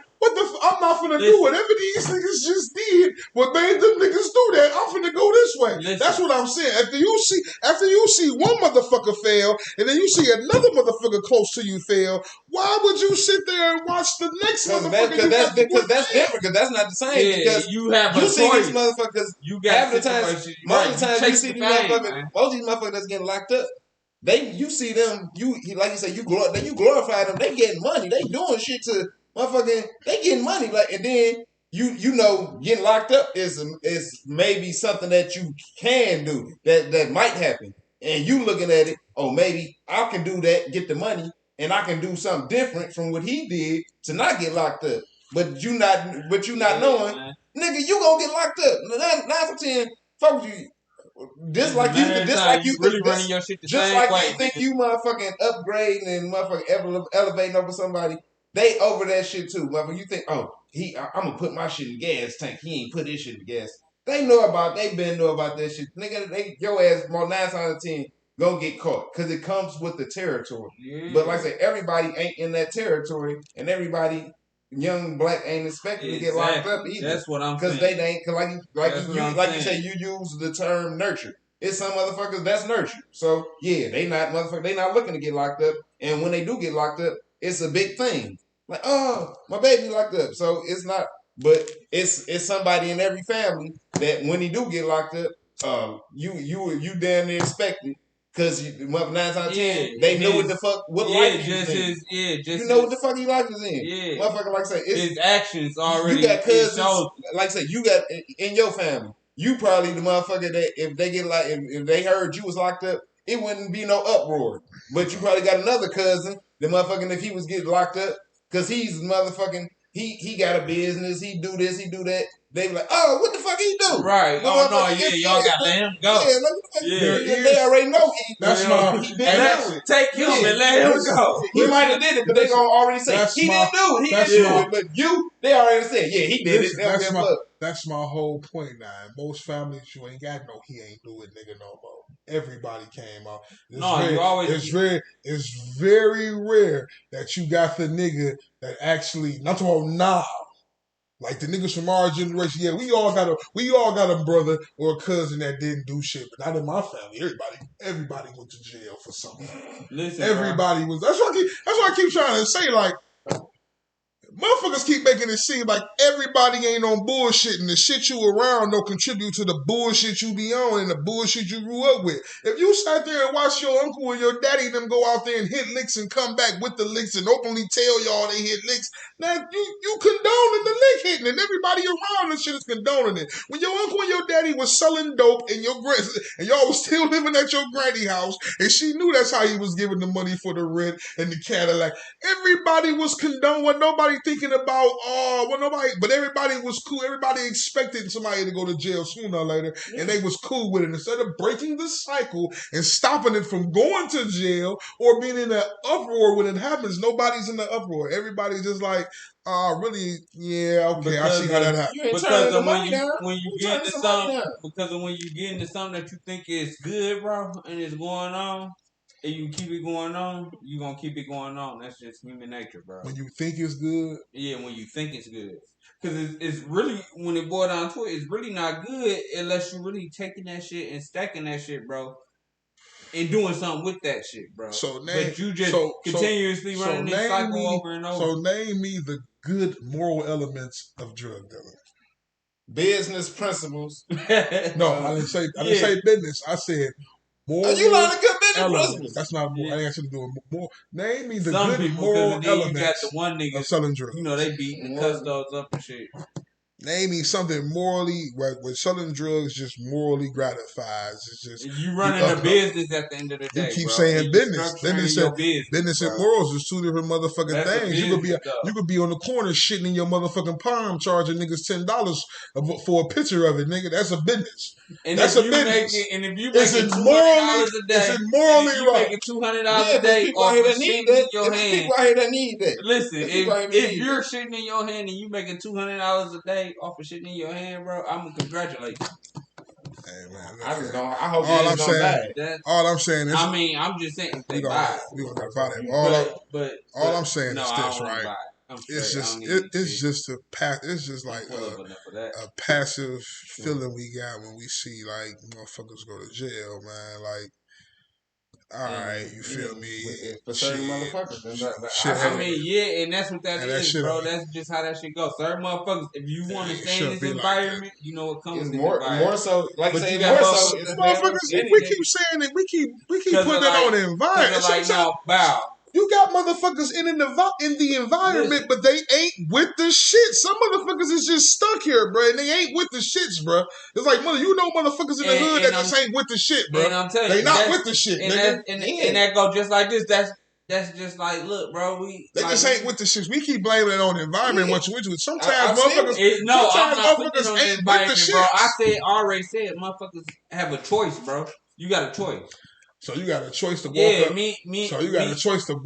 I'm not finna do whatever these niggas just did. What made them niggas do that? I'm finna go this way. That's what I'm saying. After you see one motherfucker fail, and then you see another motherfucker close to you fail, why would you sit there and watch the next motherfucker? Because that's different. Because that's not the same. Yeah, because you have a see choice. these motherfuckers. You got most of the time you see these motherfuckers. Most of these motherfuckers that's getting locked up. You see them. Like you say, you glorify them. They getting money. They doing shit to motherfucking. They getting money. Like, and then you know getting locked up is maybe something that you can do that might happen. And you looking at it, oh, maybe I can do that, get the money, and I can do something different from what he did to not get locked up. But you not knowing, nigga, you gonna get locked up. 9 for 10, fuck with you. Just like you think you motherfucking upgrading and motherfucking elevating over somebody, they over that shit too. Motherfucker, you think, oh, I'm gonna put my shit in the gas tank. He ain't put his shit in the gas. They know about that shit. Nigga, your ass more 9 out of 10 gonna get caught because it comes with the territory. Yeah. But like I said, everybody ain't in that territory, and everybody young black ain't expected to get locked up either. That's what I'm saying. Because they ain't, like you say, you use the term nurture. It's some motherfuckers that's nurtured. So yeah, they not looking to get locked up. And when they do get locked up, it's a big thing. Like, oh, my baby locked up. So it's not, but it's somebody in every family that when he do get locked up, you damn near expected. Because 9 out of 10, they know what the fuck, life he's in. You know what the fuck he life is in. Yeah. Motherfucker, like I say, his actions already. You got cousins, like I say, you got in your family. You probably the motherfucker that if they heard you was locked up, it wouldn't be no uproar. But you probably got another cousin, the motherfucking if he was getting locked up, because he's motherfucking, he got a business, he do this, he do that. They be like, oh, what the fuck he do? Right. Oh, no, yeah, y'all got to let him go. They already know he take him and let him go. He might have did it, but they gonna already say, he didn't do it. He didn't do it. But they already said, yeah, he did it. That's my whole point now. In most families, you ain't got no he ain't do it nigga no more. Everybody came out. It's very rare that you got the nigga that actually, not talking about now. Like the niggas from our generation, yeah, we all got a brother or a cousin that didn't do shit, but not in my family. Everybody went to jail for something. Listen, everybody was. That's why I keep trying to say, like, Motherfuckers keep making it seem like everybody ain't on bullshit and the shit you around don't contribute to the bullshit you be on and the bullshit you grew up with. If you sat there and watch your uncle and your daddy them go out there and hit licks and come back with the licks and openly tell y'all they hit licks, now you condoning the lick hitting and everybody around this shit is condoning it. When your uncle and your daddy was selling dope and y'all was still living at your granny house and she knew that's how he was giving the money for the rent and the Cadillac, everybody was condoning what nobody thinking about, but everybody was cool. Everybody expected somebody to go to jail sooner or later, and they was cool with it. Instead of breaking the cycle and stopping it from going to jail or being in an uproar when it happens, nobody's in the uproar. Everybody's just like, really, yeah, okay, I see how that happened. Because of when you get into something, because of when you get into something that you think is good, bro, and it's going on, and you keep it going on, you gonna keep it going on. That's just human nature, bro. When you think it's good? Yeah, when you think it's good. Because it's really, when it boils down to it, it's really not good unless you really taking that shit and stacking that shit, bro. And doing something with that shit, bro. But you just continuously running this cycle over and over. So name me the good moral elements of drug dealing. Business principles. No, I didn't say business. I said moral. You learn a good business principles. That's not more. I ain't actually doing more. Name me the Some good people, moral you got elements the one nigga, of selling drugs. You know, they beating the custos up and shit. Name me something morally where selling drugs just morally gratifies. It's just you running a business at the end of the day. You keep bro. saying business. Business and bro. morals is two different motherfucking things. You could be on the corner shitting in your motherfucking palm, charging niggas $10 for a picture of it, nigga. That's a business. And that's if a you business. And if you making $200 a day, is it morally right? Making $200 a day off of shitting in your hand. People out here that need that. Listen, if you're shitting in your hand and you making $200 a day off of shitting in your hand, bro, I'm gonna congratulate you. Hey man, I hope all I'm saying. All I'm saying is, I mean, I'm just saying we gonna buy it. All I'm saying is this, right? It's just a passive feeling we got when we see like motherfuckers go to jail, man. Like, all right, you feel me? For certain motherfuckers, and that's what that is, bro. That's just how that shit goes. Certain motherfuckers, if you want to stay in this environment, you know what comes with this environment. More so, like I say, more so. Motherfuckers, we keep saying it. We keep putting it on the environment. Like, no, bow. You got motherfuckers in the environment, but they ain't with the shit. Some motherfuckers is just stuck here, bro, and they ain't with the shits, bro. It's like, motherfuckers in the hood that just ain't with the shit, bro. And I'm telling they not with the shit, nigga. And that go just like this. That's just like, look, bro, they just ain't with the shit. We keep blaming it on the environment. Sometimes motherfuckers, I'm not putting it on the environment, bro. I already said, motherfuckers have a choice, bro. You got a choice. So you got a choice to walk up. So you got a choice to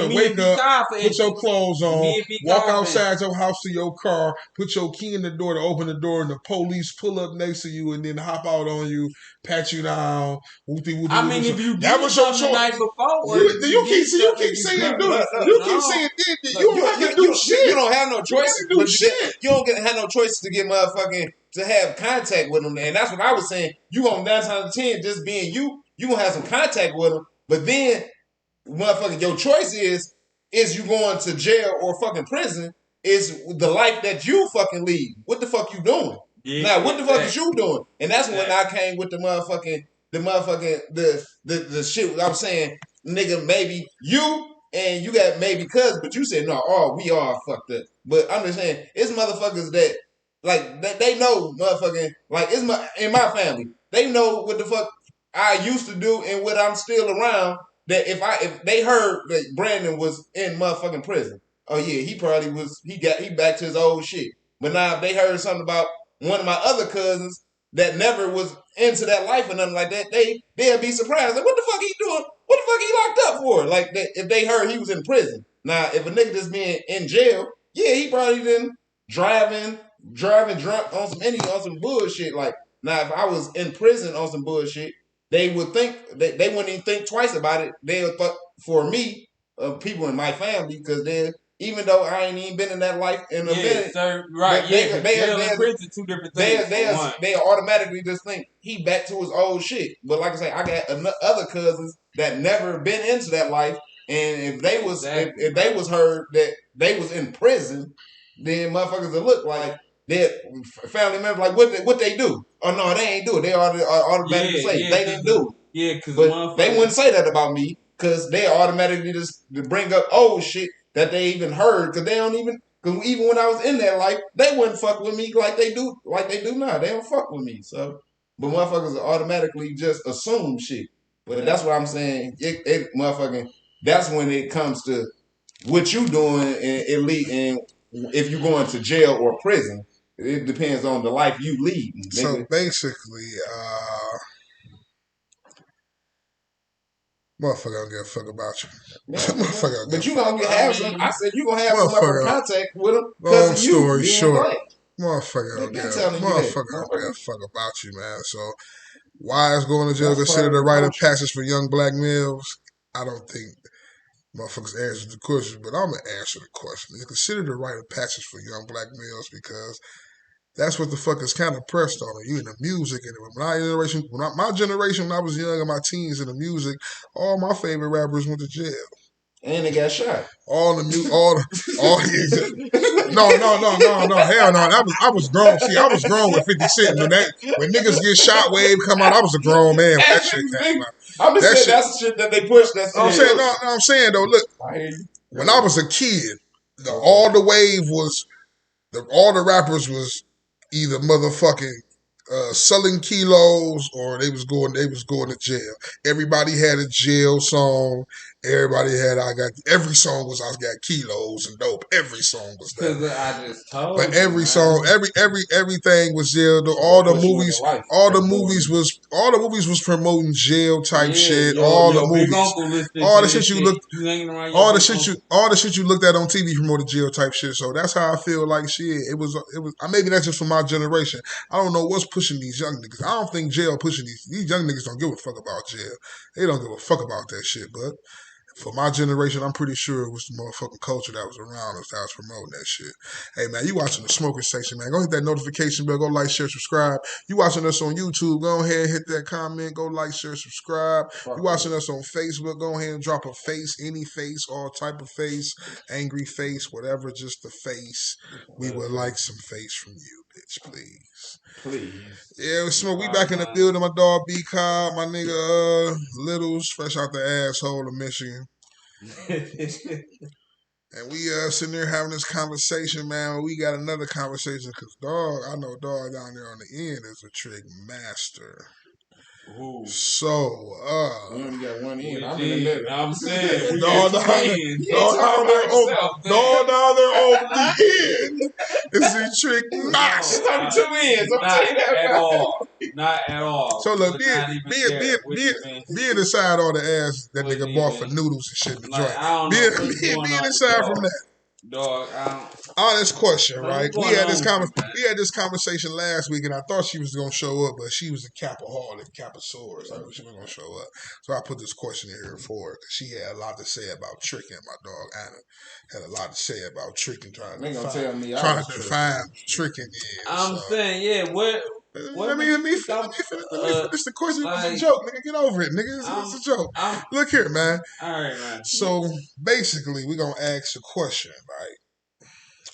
wake up, put your clothes on, walk outside your house to your car, put your key in the door to open the door, and the police pull up next to you and then hop out on you, pat you down. If you that was your choice the night before, you keep saying do shit. You don't have no choice. You don't have no choice to get motherfucking to have contact with them, and that's what I was saying. You gonna 9 times out of 10 just being you. You gonna have some contact with them, but then, motherfucker, your choice is you going to jail or fucking prison? Is the life that you fucking lead? What the fuck you doing? Yeah, now, what the fuck is you doing? And that's when I came with the shit. I'm saying, nigga, maybe you and you got maybe cuz, but you said no. We all fucked up. But I'm just saying, it's motherfuckers that like they know motherfucking like in my family. They know what the fuck I used to do and what I'm still around, that if they heard that Brandon was in motherfucking prison, oh yeah, he probably was, he back to his old shit. But now if they heard something about one of my other cousins that never was into that life or nothing like that, they'll be surprised. Like, what the fuck he doing? What the fuck he locked up for? Like, if they heard he was in prison. Now, if a nigga just being in jail, yeah, he probably been driving drunk on some bullshit. Like, now if I was in prison on some bullshit, they would think they wouldn't even think twice about it. They would thought for me, people in my family, because even though I ain't even been in that life in a minute, sir, right? They prison, two different things. They automatically just think he back to his old shit. But like I say, I got other cousins that never been into that life, And if they was if they was heard that they was in prison, then motherfuckers would look like their family members like what they do? Oh no, they ain't do it. They automatically say they didn't do it. Yeah, because they wouldn't say that about me because they automatically just bring up old shit that they even heard because they don't even. Because even when I was in that life, they wouldn't fuck with me like they do now. They don't fuck with me. So, but motherfuckers automatically just assume shit. But that's what I'm saying. Motherfucking. That's when it comes to what you doing and if you going to jail or prison. It depends on the life you lead. So basically, motherfucker don't give a fuck about you. Yeah, but you gonna have some. I said you gonna have some contact with them. Long story short, motherfucker don't give a fuck about you, man. So why is going to jail considered a rite of passage for young black males? I don't think motherfuckers answer the question, but I'm gonna answer the question. It's considered a rite of passage for young black males because that's what the fuck is kind of pressed on you in the music. And my generation, when I was young in my teens in the music, all my favorite rappers went to jail. And they got shot. No, hell no. I was grown. See, I was grown with 50 Cent. When niggas get shot, wave come out, I was a grown man when that shit came out. I'm just saying that's the shit that they push. I'm saying though, look, when I was a kid, all the wave was, all the rappers was either motherfucking selling kilos or they was going to jail. Everybody had a jail song. Everybody had every song was I got kilos and dope. Every song was that. Because I just told but every song, everything was jail. All the movies was promoting jail type shit. All the shit you looked at on TV promoted jail type shit. So that's how I feel like shit. It was maybe that's just for my generation. I don't know what's pushing these young niggas. I don't think jail pushing these young niggas don't give a fuck about jail. They don't give a fuck about that shit, but for my generation, I'm pretty sure it was the motherfucking culture that was around us that was promoting that shit. Hey, man, you watching the Smokerz section, man. Go hit that notification bell. Go like, share, subscribe. You watching us on YouTube, go ahead, hit that comment. Go like, share, subscribe. You watching us on Facebook, go ahead and drop a face, any face, all type of face, angry face, whatever, just the face. We would like some face from you, bitch, please. Yeah, Smoke, we back in the building. My dog B-Cobb, my nigga Littles, fresh out the asshole of Michigan. And we sitting there having this conversation, man. We got another conversation because I know dog down there on the end is a trick master. Ooh. So, we only got one end. I'm in the middle. I'm saying, dog down there on the end is a trick master. It's only 2 ends. I'm telling you that. Not at all. So look, being inside all the ass that nigga bought for noodles and shit in the joint. Being inside from that. Dog, honest question, right? We had this conversation last week, and I thought she was gonna show up, but she was a capaholic, capasaurus. I knew she was gonna show up, so I put this question in here for her because she had a lot to say about tricking. My dog Anna had a lot to say about tricking, trying to define tricking. I'm saying, yeah, what? Let me finish the question. It was a joke, nigga. Get over it, nigga. It's a joke. Look here, man. All right, man. So basically, we're gonna ask a question, right?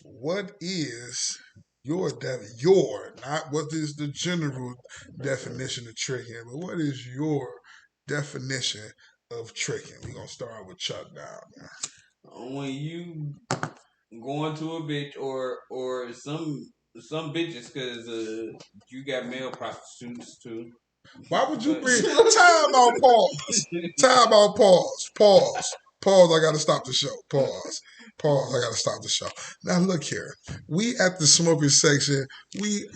What is not what is the general definition of tricking, but what is your definition of tricking? We're gonna start with Chuck down there. When you go into a bitch or some bitches, because you got male prostitutes too. Why would you bring time out? Pause. I gotta stop the show. Pause. I gotta stop the show. Now look here. We at the Smokerz section. We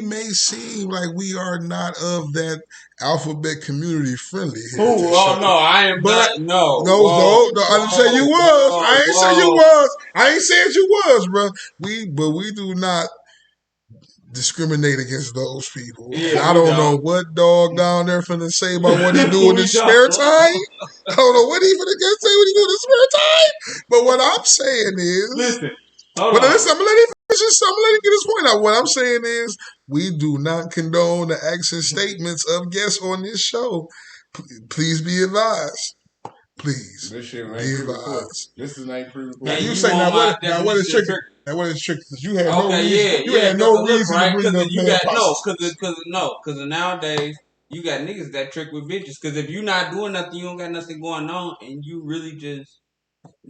may seem like we are not of that alphabet community friendly here. Oh no, I am not. No, I didn't say you was. I ain't say you was. I ain't said you was, bro. We do not discriminate against those people. Yeah, I don't know what dog down there finna say about what he do in his spare time. I don't know what he finna say what he do in his spare time. But what I'm saying is, listen, I'm gonna let him get his point out. What I'm saying is, we do not condone the acts and statements of guests on this show. Please be advised. Please This shit ain't give pre-recorded. us. This is ain't pre-recorded. Now Hey, you you say want now what is definition of tricky? Now what is tricky? Because you had Okay, no reason. You had no reason right? to bring up You man got because nowadays you got niggas that trick with bitches. Because if you not doing nothing, you don't got nothing going on, and you really just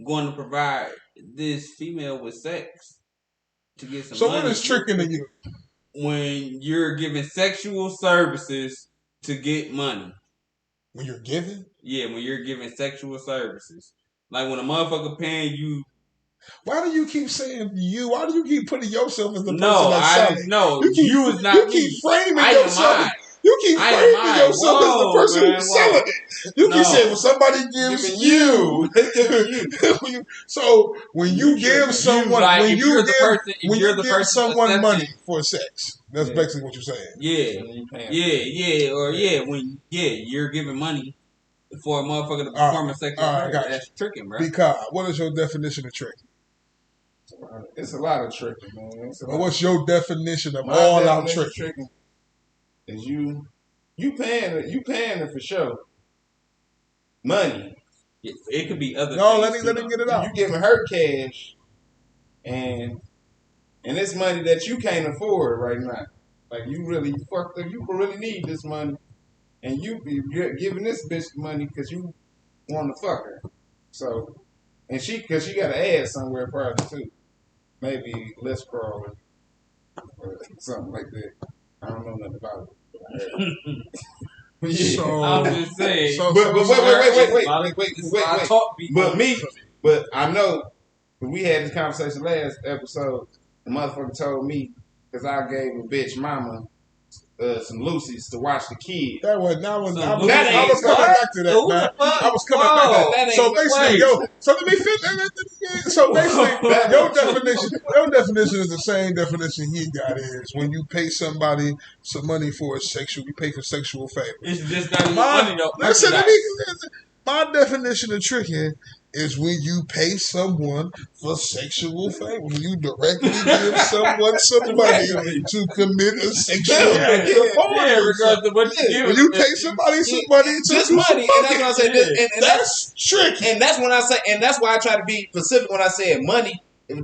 going to provide this female with sex to get some So money. what is tricking to you? When you're giving sexual services to get money. When you're giving? Yeah, when you're giving sexual services. Like when a motherfucker paying you. Why do you keep saying you? Why do you keep putting yourself as the person No, that's selling? you is not You me. keep framing I yourself. am I. You keep framing yourself as the person who's selling it. You keep saying when somebody gives you. So when you give someone, like, when you give someone accepting money for sex, that's basically what you're saying. When you're giving money for a motherfucker to perform a sexual act. That's tricking, bro. Because what is your definition of trick? It's a lot of tricking, man. Well, what's your definition of all out tricking? Is you paying it for sure. Money. It could be other. No, things let me get it out. You giving her cash, and it's money that you can't afford right now. Like you really fucked up. You really need this money, and you be giving this bitch money because you want to fuck her. So, and because she got to add somewhere probably too. Maybe less crawling or something like that. I don't know nothing about it. Yeah, so, I'm just saying. Wait. But I know when we had this conversation last episode, the motherfucker told me because I gave a bitch mama some Lucy's to watch the kid. I was coming back to that, man. I was coming back to that. So basically, so let me finish. So basically, your definition is the same definition he got is when you pay somebody some money for you pay for sexual favors. It's just not money though. Listen, my definition of tricking is when you pay someone for sexual favor. When you directly give someone some money to commit a sexual act. Regardless of what you give. When you pay somebody some money to just do money, and that's what I said. And that's tricky. And that's when I say, and that's why I try to be specific when I said money,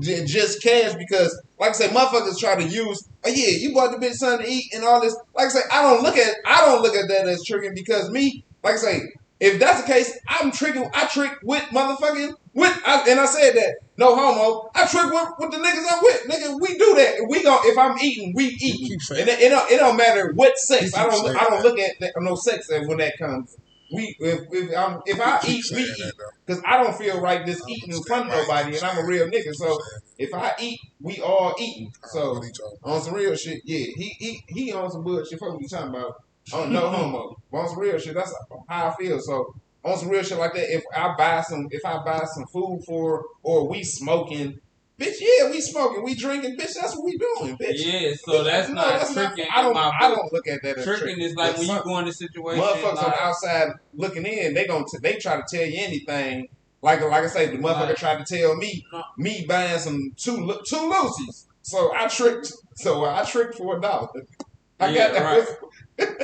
just cash, because like I say, motherfuckers try to use, oh yeah, you bought the bitch something to eat and all this. Like I say, I don't look at that as tricking, because me, like I say, if that's the case, I'm tricking. I trick with motherfucking and I said that, no homo. I trick with the niggas I'm with. Nigga, we do that. If I'm eating, we eat. And it don't matter what sex. I don't look at no sex when that comes. If I eat, we eat. Because I don't feel right just eating in front of nobody, and I'm a real nigga. So if I eat, we all eating. So on some real shit, yeah. He on some bullshit. What we talking about? Oh, no homo. On some real shit, that's how I feel. So on some real shit like that, if I buy some food for, or we smoking, bitch, yeah, we smoking, we drinking, bitch, that's what we doing, bitch. Yeah, so that's not tricking. I don't look at that as tricking. Is like when you go in a situation, motherfuckers on the outside looking in, they try to tell you anything. Like I say, the motherfucker tried to tell me buying some two Lucy's. So I tricked for $1. I got that. Right.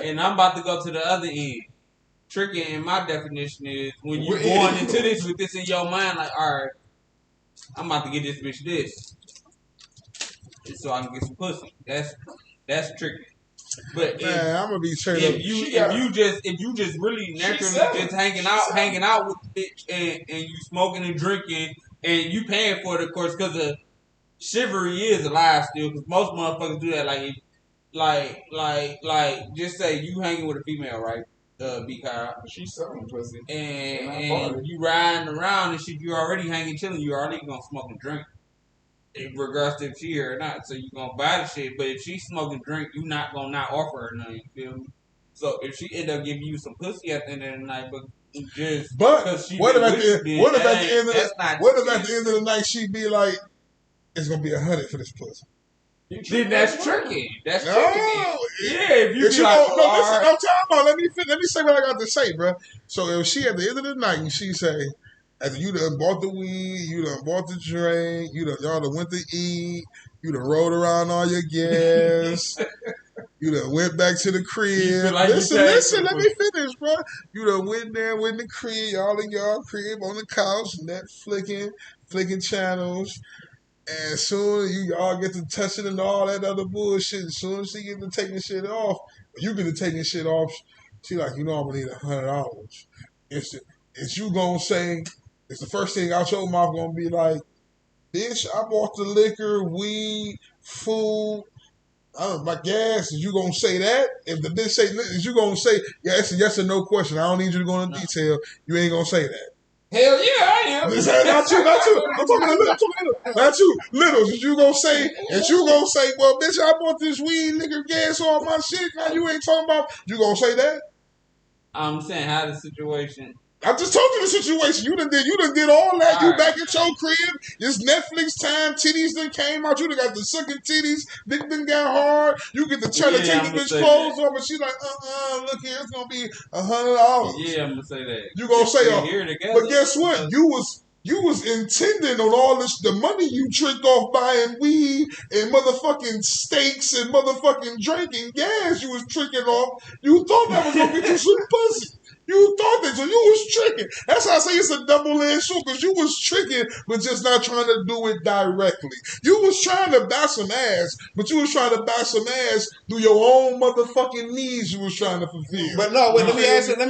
And I'm about to go to the other end. Tricking, in my definition, is when you're going into this with this in your mind, like, all right, I'm about to get this bitch this, so I can get some pussy. That's tricking. But man, I'm gonna be straight up. If you just really naturally just hanging out with the bitch and you smoking and drinking and you paying for it, of course, because chivalry is alive still. Because most motherfuckers do that. Like, just say you hanging with a female, right? Because she's selling pussy, and you riding around and shit. You already hanging, chilling. You already gonna smoke and drink, regardless if she here or not. So you gonna buy the shit. But if she's smoking drink, you not gonna not offer her nothing. You feel me? So if she end up giving you some pussy at the end of the night, what if at the end of the night she be like, it's gonna be 100 for this pussy? Then that's tricking. That's tricking. Yeah, if you listen, I'm talking about. Let me say what I got to say, bro. So if she at the end of the night and she say, after you done bought the weed, you done bought the drink, y'all done went to eat, you done rolled around all your gas, You done went back to the crib. You feel like Listen, let me finish, bro. You done went there, went in the crib, y'all in y'all crib on the couch, flicking channels. And soon as y'all get to touching and all that other bullshit, as soon as she get to taking shit off, you get to taking shit off, she like, you know I'm gonna need $100. It's you gonna say, it's the first thing out your mouth gonna be like, bitch, I bought the liquor, weed, food, my gas. Is you gonna say that? If the bitch say, is you gonna say, yeah, it's a yes or no question. I don't need you to go into detail. You ain't gonna say that. Hell yeah, I am. Not you. I'm talking to Little. Not you. Little. Is you gonna say, well, bitch, I bought this weed, liquor, gas, all my shit. Now you ain't talking about, you gonna say that? I'm saying how the situation. I just told you the situation. You done did all that. All you right. back at your crib. It's Netflix time. Titties done came out. You done got the sucking titties. Dick done got hard. You get to try to take the bitch clothes off, and she like, look here, it's gonna be $100. Yeah, I'm gonna say that. You gonna say, here together, but guess what? You was intending on all this, the money you tricked off buying weed and motherfucking steaks and motherfucking drinking gas you was tricking off. You thought that was gonna get you some pussy. You thought that, so you was tricking. That's how I say it's a double-edged sword, because you was tricking, but just not trying to do it directly. You was trying to buy some ass, but you was trying to buy some ass through your own motherfucking needs you was trying to fulfill. But no, wait, let me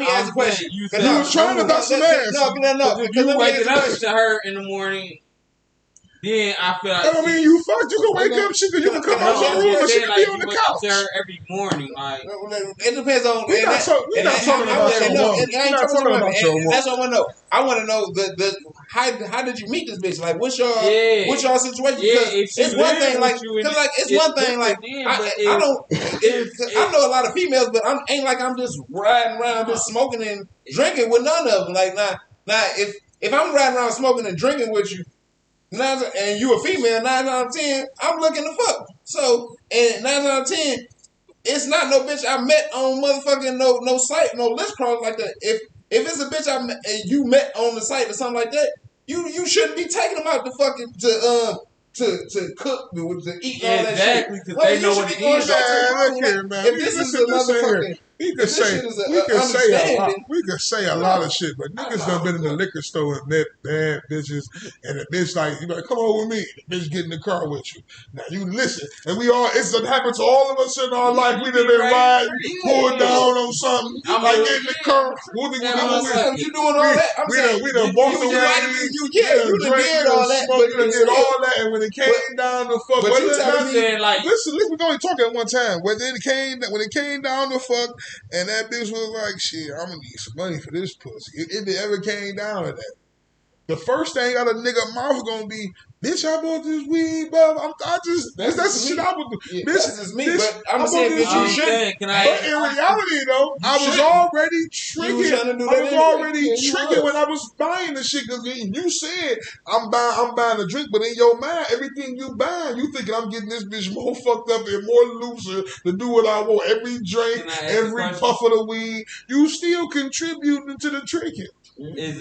ask a question. You was trying to buy some ass. No. If you waking up to her in the morning, then I feel like. I mean, you fucked. You can wake up, you can come out your room and she can be on the couch. To her every morning, like. It depends on. We're not talking about your woman. That's what I want to know. I want to know how did you meet this bitch? Like, what's your situation? Because it's one thing, like, I know a lot of females, but ain't like I'm just riding around just smoking and drinking with none of them. Like, now if I'm riding around smoking and drinking with you, and you a female, 9 out of 10, I'm looking to fuck. So, and 9 out of 10, it's not no bitch I met on motherfucking no site, no list cross like that. If it's a bitch you met on the site or something like that, you shouldn't be taking them out to fucking to cook, to eat all that shit. Exactly, because they know what it is. If this is another fucking, we could say a lot of shit, but niggas done been in the liquor store and met bad bitches, and the bitch like, you like, come on with me. The bitch get in the car with you. Now you listen, and it's done happened to all of us in our life. We done been riding, pulling down on something, like get in the car. You doing all that? We done bought the weed. You did all that, but you done did all that, and when it came down to fuck, listen, we can only talk at one time. When it came down to fuck. And that bitch was like, shit, I'm going to need some money for this pussy. If it ever came down to that. The first thing out of nigga mouth going to be, bitch, I bought this weed, bro. That's the shit I would do. Yeah, bitch, that's just me, but I'm saying that you shouldn't. But in reality, though, I was already tricking. When I was buying the shit. Because you said, I'm buying a drink, but in your mind, everything you buying, you thinking I'm getting this bitch more fucked up and more looser to do what I want. Every drink, every puff of the weed, you still contributing to the tricking. Is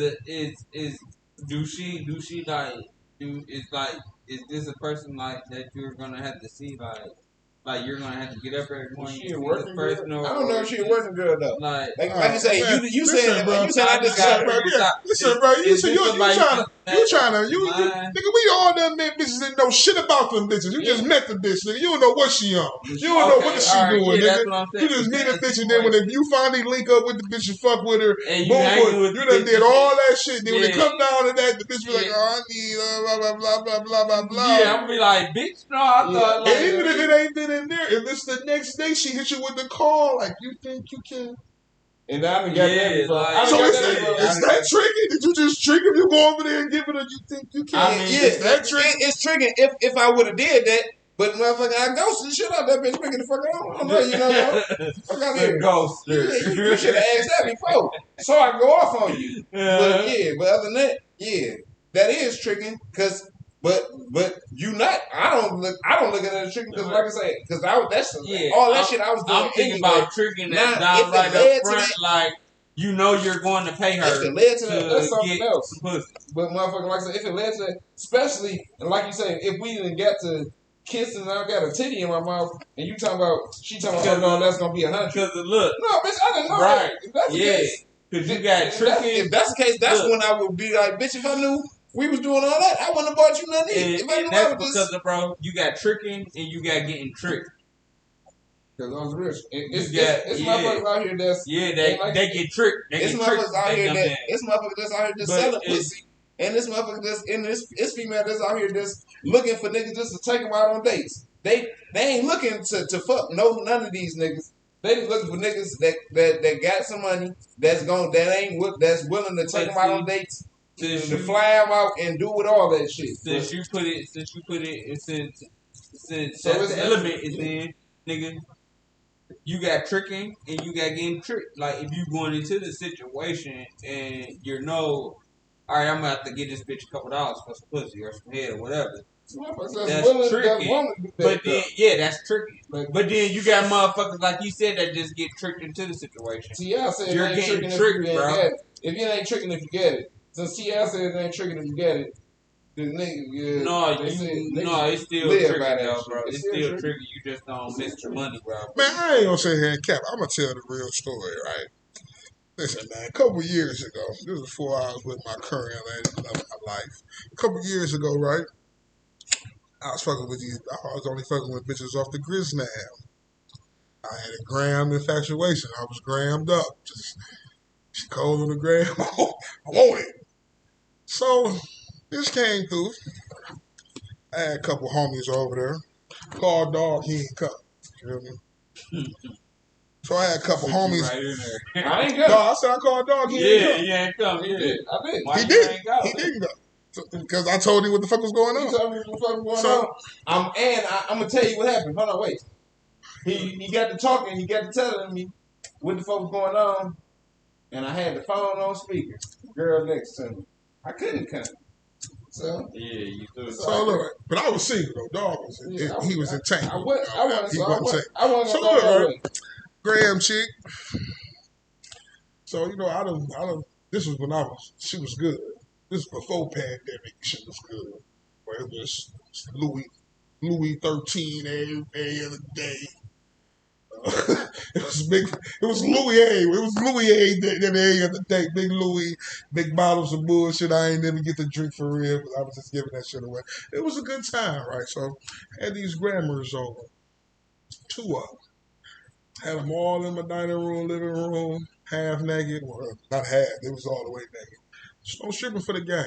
this a person like that you're gonna have to see like you're gonna have to get up every morning? She a working girl? I don't know if she a working girl though. Like you say, you said I just got her. Listen, bro, you trying to nigga, we all done met bitches that know shit about them bitches. You just met the bitch, nigga. You don't know what she on. You don't know what she doing, nigga. You just meet a bitch and then when you finally link up with the bitch and fuck with her, boom, you done did all that shit. Then when it come down to that, the bitch be like, oh, I need blah blah blah blah blah blah. Yeah, I'm gonna be like, bitch, no, I thought. And even if it ain't been in there, if it's the next day, she hit you with the call, like, you think you can? And I haven't got that before. So is that tricky? Did you just trick if you go over there and give it a you think you can? I mean, is that tricky? It's tricky if I would have did that. But motherfucker, I ghosted the shit out that bitch. Making the fuck out. I know you know. Fuck out here. Ghost. You should have asked that before. So I go off on you. But other than that, that is tricky. But you not. I don't look at it as tricking because, like I say, because that's all that shit I was doing. I'm thinking about tricking that down right up front, like you know you're going to pay her. If it led to that, that's something else. But motherfucker, like I said, if it led to that, especially and like you say, if we didn't get to kissing, and I got a titty in my mouth, and you talking about, she talking about, oh no, that's gonna be 100. Because of look. No, bitch, I didn't know right. that. If that's the case, because you got tricking. If that's the case, that's when I would be like, bitch, if I knew we was doing all that, I wouldn't have bought you nothing. If I knew that's because of, bro, you got tricking and you got getting tricked. Because I was rich. It's motherfuckers out here that's they get tricked. It's motherfuckers out here that's out here just selling pussy. And this motherfucker that's in this female that's out here just looking for niggas just to take them out on dates. They ain't looking to fuck none of these niggas. They just looking for niggas that got some money that's willing to take them out on dates, to fly them out and do with all that shit. Since you put it, since that's the element is in, nigga. You got tricking and you got getting tricked. Like if you going into the situation and you know, all right, I'm gonna have to get this bitch $2 for some pussy or some head or whatever. That's tricking. But then, that's tricky. But then you got motherfuckers like you said that just get tricked into the situation. T.I. said you're getting tricked, bro. If you ain't tricking, if you get it. Since T.I. said it ain't tricking if you get it. The nigga, it's still tricky, though, bro. It's still tricky. You just don't miss the money, bro. Man, I ain't gonna say here and cap. I'm gonna tell the real story, right? Listen, man, a couple years ago, this was before I was with my current lady of my life. A couple years ago, right? I was only fucking with bitches off the Griznab. I had a gram infatuation. I was grammed up. She cold on the gram. I want it. So this came through. I had a couple homies over there. Called dog, he ain't come. You know what I mean? So I had a couple homies. Right in there. I ain't come. No, I said I called dog, he ain't come. He ain't come. He did. I did. He did. He didn't go. Because I told him what the fuck was going on. He told me what the fuck was going on. I'm going to tell you what happened. Hold on, wait. He got to talking. He got to telling me what the fuck was going on. And I had the phone on speaker. Girl next to me. I couldn't come. So you do. So look, but I was single though. Dog was he was entangled. He wasn't single. So look, right? Graham chick. So you know, I don't. This was when she was good. This was before pandemic. Shit was good. Where it was Louis 13 every other day. It was big. It was Louis A. It was Louis A. Every other day. Big Louis, big bottles of bullshit. I ain't never get to drink for real because I was just giving that shit away. It was a good time, right? So I had these grammars over, 2 of them. Had them all in my dining room, living room, half naked. Well, not half. They was all the way naked. So I'm stripping for the gang.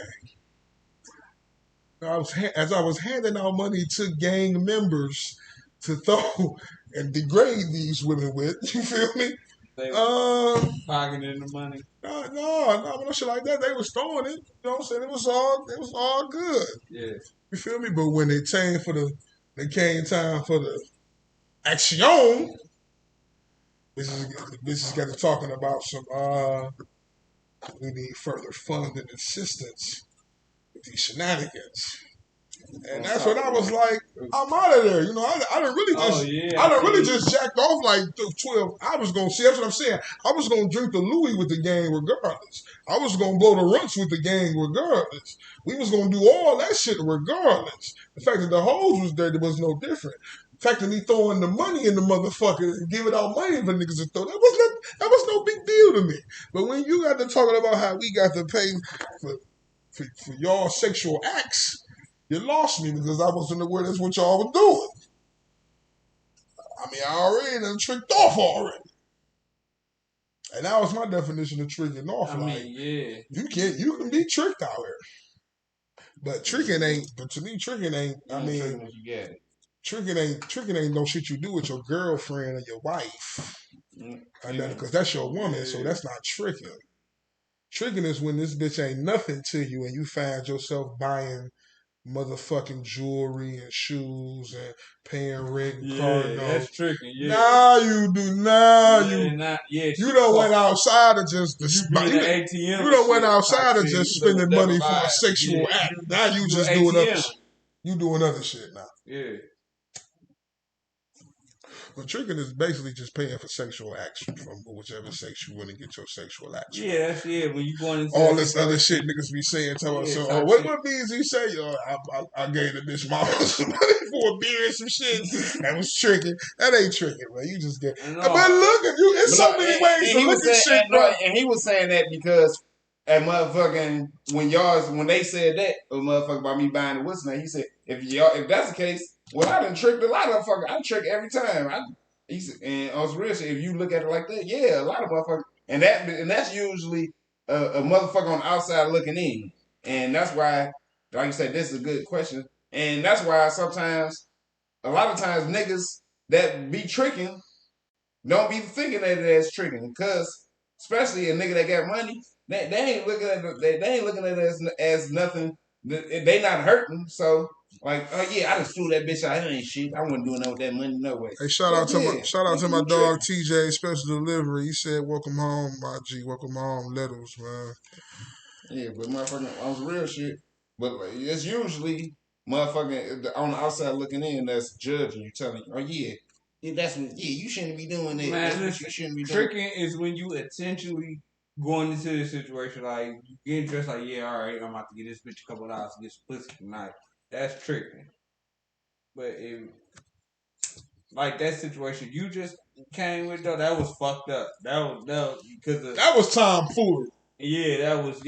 As I was handing out money to gang members to throw and degrade these women with, you feel me? They pocketing the money. No shit like that. They was throwing it. You know what I'm saying? It was all good. Yeah. You feel me? But when it came time for the action, bitches got to talking about some we need further fund and assistance with these shenanigans. And that's when I was like, I'm out of there. You know, I done really just jacked off like 12. I was going to see, that's what I'm saying. I was going to drink the Louis with the gang regardless. I was going to blow the runts with the gang regardless. We was going to do all that shit regardless. The fact that the hoes was there was no different. The fact that me throwing the money in the motherfucker and giving out money for niggas to throw, that was no big deal to me. But when you got to talking about how we got to pay for y'all sexual acts, you lost me because I wasn't aware that's what y'all were doing. I mean, I already done tricked off already. And that was my definition of tricking off. You can be tricked out here. But tricking ain't, tricking ain't no shit you do with your girlfriend or your wife. Because that's your woman, so that's not tricking. Tricking is when this bitch ain't nothing to you and you find yourself buying motherfucking jewelry and shoes and paying rent and car notes. That's tricky. Yeah. Nah, you do not. You don't went outside of just ATM. You don't went outside of just spending money for a sexual act. Now you just doing other shit. You doing other shit now. Yeah. Well, tricking is basically just paying for sexual action from whichever sex you want to get your sexual action. Yeah, that's when you going into all this other shit niggas be saying. What means he say? I gave the bitch mama some money for a beer and some shit. That was tricking. That ain't tricking, man. You just get. But look at you. It's so many ways to look at shit, bro. And he was saying that because at motherfucking when they said that, a motherfucker about me buying the what's name, he said if that's the case, well I done tricked a lot of motherfuckers. I trick every time. He said, and on some real shit, if you look at it like that, yeah, a lot of motherfuckers, and that's usually a motherfucker on the outside looking in, and that's why, like you said, this is a good question, and that's why sometimes, a lot of times, niggas that be tricking don't be thinking that it as tricking, because especially a nigga that got money, they ain't looking at it as nothing. They not hurting, so. Like, oh yeah, I just threw that bitch out. It ain't shit. I wasn't doing that with that money, no way. Hey, shout out to my dog TJ, special delivery. He said, "Welcome home, my G. Welcome home, Littles, man." Yeah, but motherfucking on some real shit. But like, it's usually motherfucking on the outside looking in that's judging you, telling you, oh yeah, that's what. Yeah, you shouldn't be doing that. Man, that's what you shouldn't be doing. Tricking is when you intentionally going into the situation like you getting dressed like, yeah, all right, I'm about to get this bitch a couple $, to get some pussy tonight. That's tricking. But if, like that situation you just came with though, that was fucked up. That was because that was tomfoolery. Yeah, that was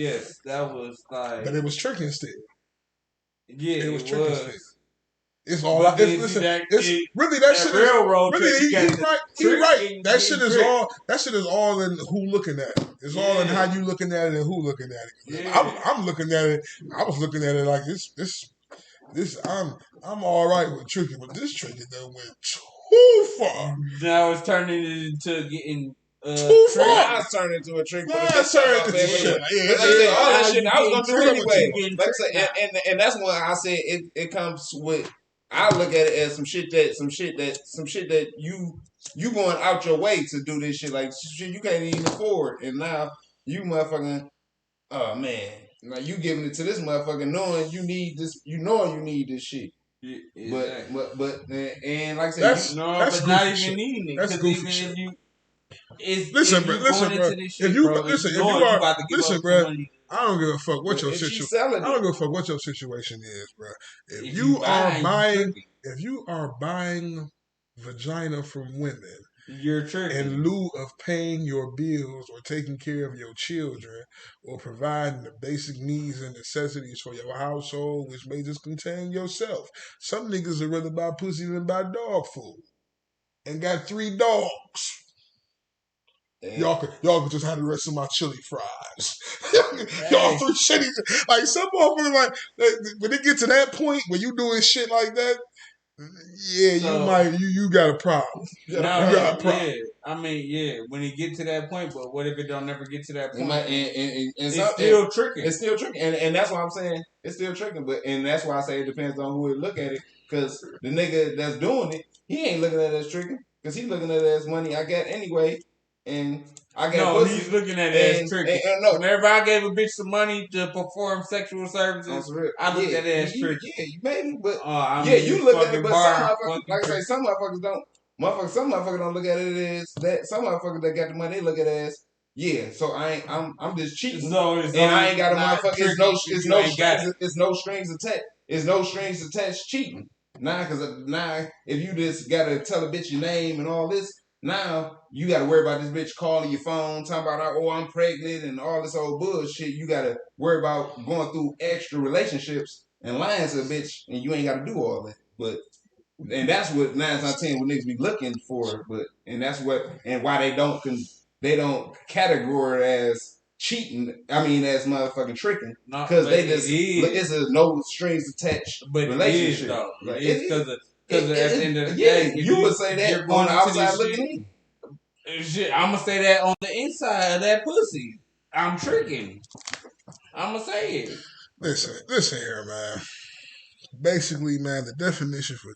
like. But it was tricking still. Yeah, it was tricking still. It's all. But it's really that shit. Railroad. Really, he's right. He's right. That shit is all. That shit is all in who looking at it. It's all in how you looking at it and who looking at it. Yeah. I'm looking at it. I was looking at it like this. I'm all right with tricking, but this tricking done went too far. Now it's turning into getting too far. Now it's turning into a trick. Now it's turning into shit. Yeah, all that shit I was gonna do anyway. Like I said, and that's why I said it comes with. I look at it as some shit that you going out your way to do this shit. Like shit you can't even afford, and now you motherfucking, oh man. Now you giving it to this motherfucker knowing you need this, you need this shit. Yeah, exactly. But and like I said, that's not even needing it. That's goofy shit. Listen, bro. If you bro, I don't give a fuck what your situation. I don't give a fuck what your situation is, bro. If you are buying vagina from women, you're tricking. In lieu of paying your bills or taking care of your children or providing the basic needs and necessities for your household, which may just contain yourself. Some niggas are rather buy pussy than buy dog food and got 3 dogs. Damn. Y'all could just have the rest of my chili fries. Y'all 3 shitty. Like some motherfuckers, like when they get to that point where you doing shit like that, yeah, so, you got a problem. You got a problem. Yeah, I mean, yeah, when it get to that point, but what if it don't never get to that point? It's still tricking. It's still tricking, and that's why I'm saying it's still tricking. But and that's why I say it depends on who would look at it, because the nigga that's doing it, he ain't looking at it as tricking, because he's looking at it as money I got anyway. And I got pussy. He's looking at it as tricky. Whenever I gave a bitch some money to perform sexual services, I looked at it as tricky. Yeah, maybe, but you look at it. But some motherfuckers, like I say, some motherfuckers don't. Some motherfuckers don't look at it as that. Some motherfuckers that got the money, they look at it as so. I'm just cheating, and I ain't got a motherfucker. It's no strings attached. It's no strings attached cheating. Because if you just gotta tell a bitch your name and all this. Now, you got to worry about this bitch calling your phone, talking about, oh, I'm pregnant and all this old bullshit. You got to worry about going through extra relationships and lying to a bitch, and you ain't got to do all that. And that's what 9 times 10 what niggas be looking for. And that's why they don't categorize as cheating. I mean, as motherfucking tricking. Because it's a no strings attached relationship. Because at the end of the day, you would say that on the outside looking in. Shit, I'm gonna say that on the inside of that pussy. I'm tricking. I'm gonna say it. Listen here, man. Basically, man, the definition for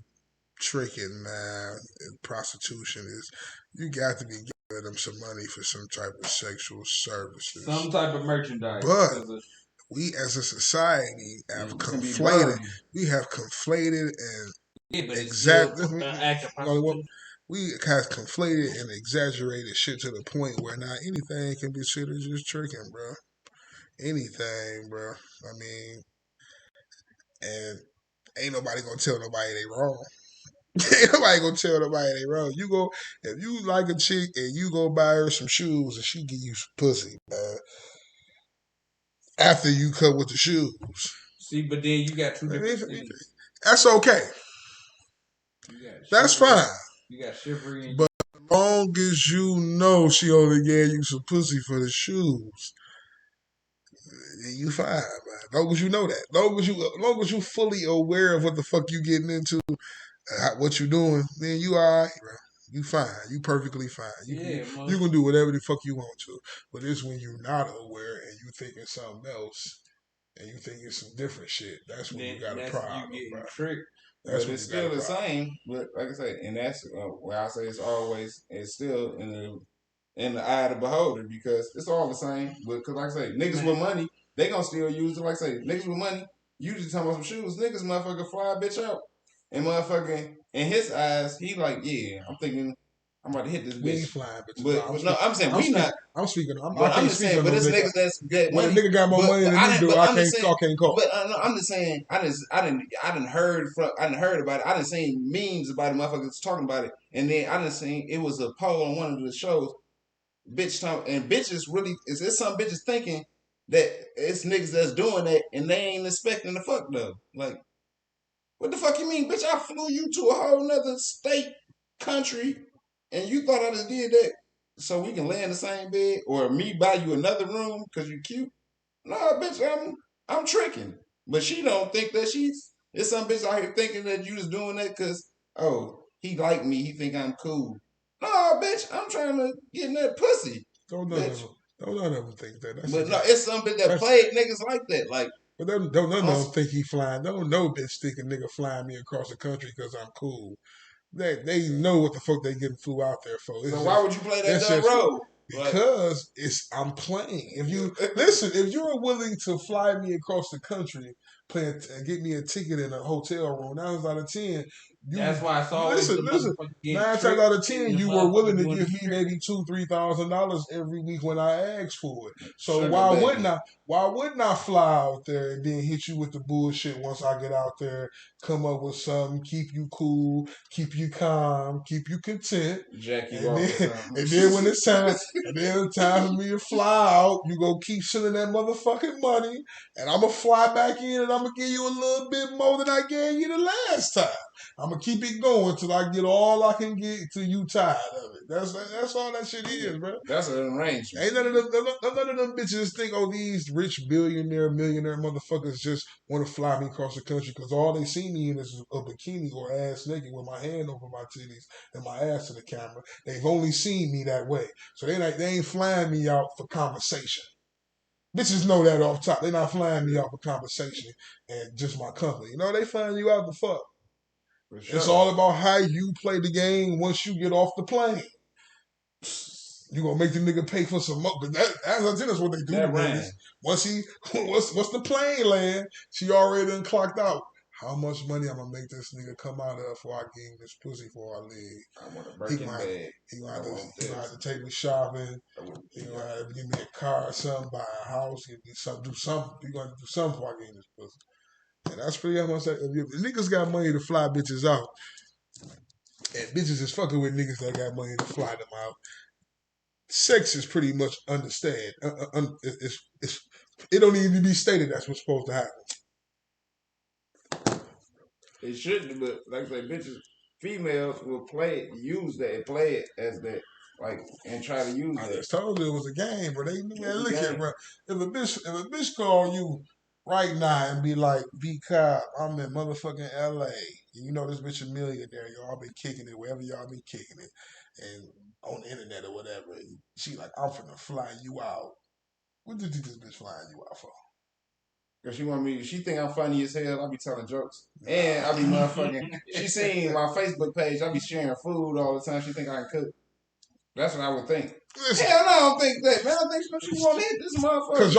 tricking, man, and prostitution is you got to be giving them some money for some type of sexual services, some type of merchandise. But we, as a society, have conflated. We have conflated and. Yeah, but exactly. we have conflated and exaggerated shit to the point where now anything can be considered just tricking, bro. Anything, bro. I mean, and ain't nobody gonna tell nobody they wrong. Ain't nobody gonna tell nobody they wrong. You go if you like a chick and you go buy her some shoes and she give you some pussy, man. After you cut with the shoes. See, but then you got two different things. That's okay. That's fine. You got chivalry and but as long as you know she only gave you some pussy for the shoes, you fine, man. As long as you know that. As long as you fully aware of what the fuck you getting into, what you doing, then you all right, bro. You fine. You perfectly fine. You can do whatever the fuck you want to. But it's when you're not aware and you thinking something else and you think it's some different shit. That's when you got a problem. You getting tricked. But it's still the same. But like I said, and that's where I say it's still in the eye of the beholder because it's all the same. Because like I say, niggas with money, they gonna still use it. Like I say, niggas with money, you just talking about some shoes. Niggas motherfucker fly a bitch out. And motherfucking, in his eyes, he like, yeah, I'm thinking, I'm about to hit this bitch. We ain't flying, bitch. But no, I'm saying we not. I'm speaking. I'm just saying, but it's niggas that's get money. When a nigga got more money than you do, I can't call. But I'm just saying, I didn't heard about it. I didn't see memes about it. Motherfuckers talking about it, and then I didn't see it was a poll on one of the shows. Bitches really it's some bitches thinking that it's niggas that's doing that, and they ain't expecting the fuck though. Like, what the fuck you mean, bitch? I flew you to a whole nother state, country, and you thought I just did that so we can lay in the same bed, or me buy you another room because you cute? No, bitch, I'm tricking. But she don't think that it's some bitch out here thinking that you just doing that because, oh, he like me, he think I'm cool. No, bitch, I'm trying to get in that pussy. Don't none of them think that. But no, it's some bitch that played niggas like that. Like, but don't none of them think he flying. Don't no bitch think a nigga flying me across the country because I'm cool. They know what the fuck they getting flew out there for. So why would you play that dumb role? Because I'm playing. If you listen, if you're willing to fly me across the country, and get me a ticket in a hotel room, 9 out of 10. That's why it's always listen. 9 times out of 10, you were willing to give me maybe $2,000-$3,000 every week when I asked for it. So why wouldn't I fly out there and then hit you with the bullshit once I get out there, come up with something, keep you cool, keep you calm, keep you content. Jackie and then when it's time, for me to fly out, you go keep sending that motherfucking money, and I'm gonna fly back in and I'm gonna give you a little bit more than I gave you the last time. I'm gonna keep it going till I get all I can get till you tired of it. That's all that shit is, bro. That's an arrangement. Ain't none of them bitches think, oh, these rich millionaire motherfuckers just want to fly me across the country because all they see me in is a bikini or ass naked with my hand over my titties and my ass to the camera. They've only seen me that way, so they ain't flying me out for conversation. Bitches know that off top. They not flying me out for conversation and just my company. You know, they flying you out the fuck. Sure. It's all about how you play the game once you get off the plane. You gonna make the nigga pay for some more. But that's what they do to niggas. Once the plane land, she already done clocked out. How much money I'm gonna make this nigga come out of before I give him this pussy before I leave? I want a Birkin bag. He gonna have to take me shopping. He gonna have to give me a car or something, buy a house, give me something, do something. He gonna do something before I give him this pussy. And that's pretty much that. If niggas got money to fly bitches out, and bitches is fucking with niggas that got money to fly them out, sex is pretty much understand. It don't need to be stated that's what's supposed to happen. It shouldn't, but like I say, bitches, females will use that and play it as that, like, and try to use that. I just told you it was a game, bro. Look here, bro. If a bitch call you right now and be like, B Cobb, I'm in motherfucking LA. And you know this bitch a millionaire. Y'all been kicking it wherever y'all been kicking it. And on the internet or whatever. She like, I'm finna fly you out. What did you think this bitch flying you out for? Cause she think I'm funny as hell. I be telling jokes. And I be motherfucking, she seen my Facebook page. I be sharing food all the time. She think I can cook. That's what I would think. Listen, Hell no, I don't think that, man. I think she won't hit this motherfucker.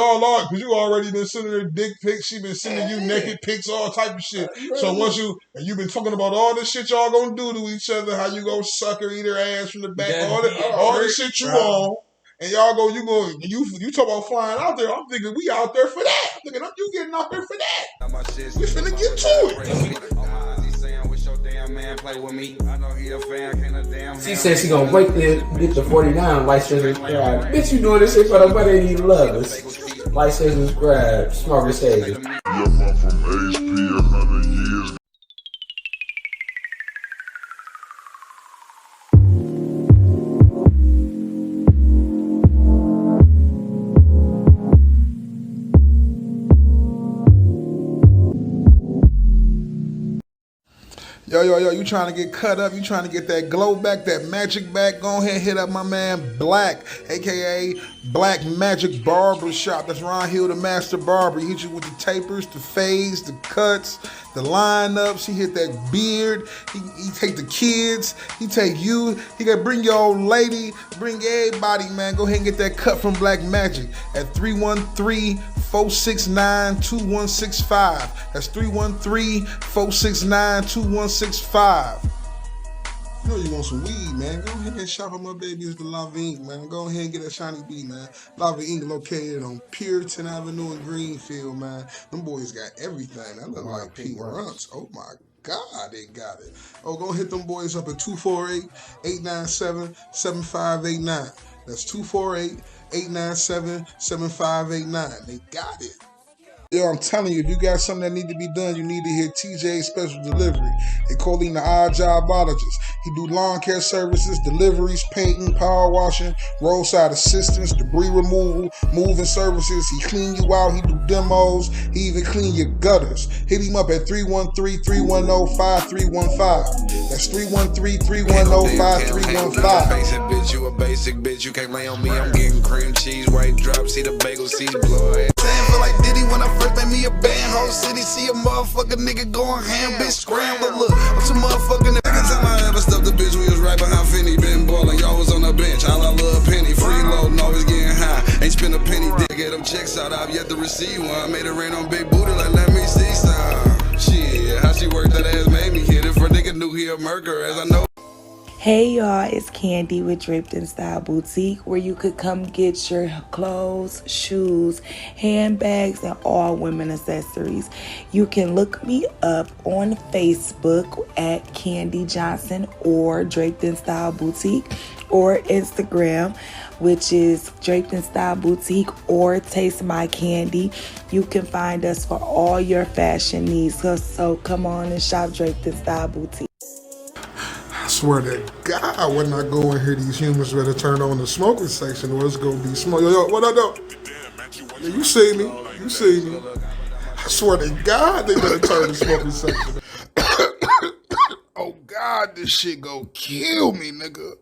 because you already been sending her dick pics. She been sending you naked pics, all type of shit. So once you've been talking about all the shit y'all gonna do to each other, how you gonna suck her, eat her ass from the back, all the shit you on. And y'all you talk about flying out there. I'm thinking we out there for that. I'm thinking you getting out there for that. We finna get to it. She said she gonna wait to get to 49, like, share, subscribe. Bitch, you doing this shit for nobody ain't even love us. Like, share, subscribe. Smokerz Savior. Yeah, I'm from HP 100 years. Yo, you trying to get cut up, you trying to get that glow back, that magic back, go ahead and hit up my man Black, a.k.a. Black Magic Barbershop. That's Ron Hill, the master barber. He hit you with the tapers, the fades, the cuts, the lineups. He hit that beard. He take the kids. He take you. He got bring your old lady, bring everybody, man. Go ahead and get that cut from Black Magic at 313-469-2165. That's 313-469-2165. You know you want some weed, man. Go ahead and shop at my baby. It's the Lava Ink, man. Go ahead and get that shiny B, man. Lava Ink located on Puritan Avenue in Greenfield, man. Them boys got everything. That look like Pete Runts. Oh my God, they got it. Oh, go hit them boys up at 248-897-7589. That's 248-897-7589. They got it. Yo, I'm telling you, if you got something that need to be done, you need to hit TJ Special Delivery. They call him the odd jobologist. He do lawn care services, deliveries, painting, power washing, roadside assistance, debris removal, moving services. He clean you out. He do demos. He even clean your gutters. Hit him up at 313-310-5315. That's 313-310-5315. Basic bitch, you a basic bitch. You can't lay on me. I'm getting cream cheese, white drop. See the bagel, see the blow. Saying feel like Diddy when I first made me a band. Whole city see a motherfucker nigga going ham, bitch scramble. Look, I'm too motherfucking. Every time I ever stuffed the bitch, we was right behind Finney. Been ballin', y'all was on the bench. All I love penny, freeloading, always getting high. Ain't spend a penny, dick, get them checks out. I've yet to receive one. Made it rain on big booty, like let me see some. Shit, how she worked that ass made me hit it. For nigga knew he a murderer, as I know. Hey y'all, it's Candy with Draped in Style Boutique, where you could come get your clothes, shoes, handbags, and all women accessories. You can look me up on Facebook at Candy Johnson or Draped in Style Boutique, or Instagram, which is Draped in Style Boutique or Taste My Candy. You can find us for all your fashion needs. So come on and shop Draped in Style Boutique. I swear to God, when I go in here, these humans better turn on the smoking section or it's gonna be smoke. Yo, what I do? Yeah, you see me. You see me. I swear to God, they better turn the smoking section. Oh God, this shit gon' kill me, nigga.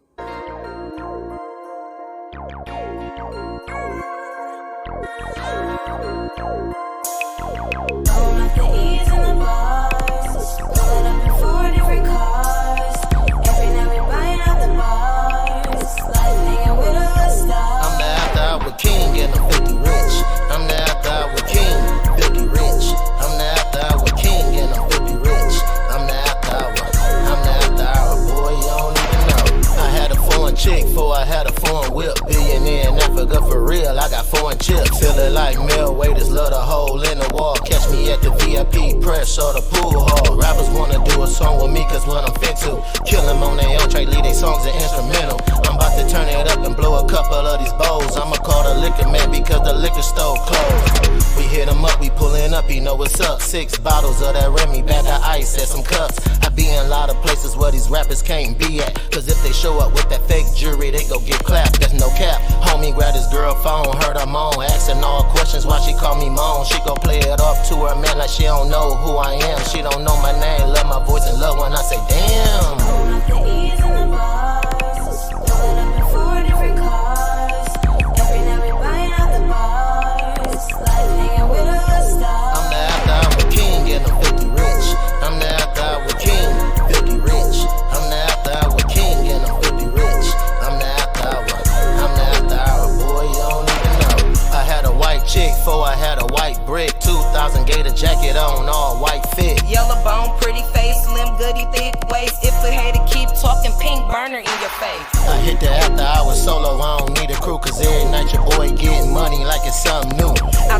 I had a foreign whip, billionaire in Africa for real. I got foreign chips, feeling like mail waiters love the hole in the wall. Catch me at the VIP press or the pool hall. Rappers wanna do a song with me, cause what I'm fit to. Kill them on their own, try lead their songs an instrumental. I'm about to turn it up and blow a couple of these bowls. I'ma call the liquor man because the liquor store closed. We hit him up, we pulling up, he know what's up. 6 bottles of that Remy, bag of ice, and some cups. I be in a lot of places where these rappers can't be at, cause if they show up with that fake jewelry, they go get clapped. That's no cap. Homie grabbed his girl phone, heard her moan, asking all questions why she call me moan. She gon' play it off to her man like she don't know who I am. She don't know my name, love my voice and love when I say damn.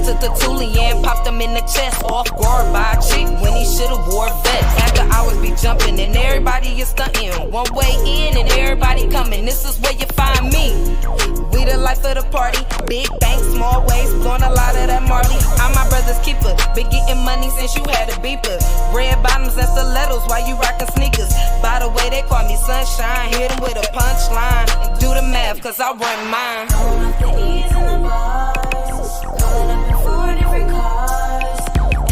I took the toolie and popped him in the chest. Off guard by a chick when he should've wore a vest. After hours be jumping and everybody is stunting. One way in and everybody coming. This is where you find me. We the life of the party. Big bank, small ways, blowing a lot of that Marley. I'm my brother's keeper. Been getting money since you had a beeper. Red bottoms and stilettos while you rockin' sneakers. By the way, they call me Sunshine. Hit him with a punchline. And do the math, cause I run mine. Going off the E's in the bars. Pulling up in 4 different cars.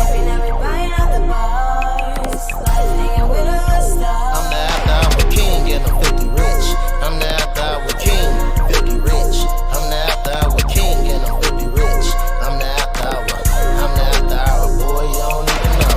Every night we buying out the bars. Life hanging with a star. I'm the after hour king and I'm 50 rich. I'm the after hour king, 50 rich. I'm the after hour king and I'm 50 rich. I'm the after hour boy, you don't even know.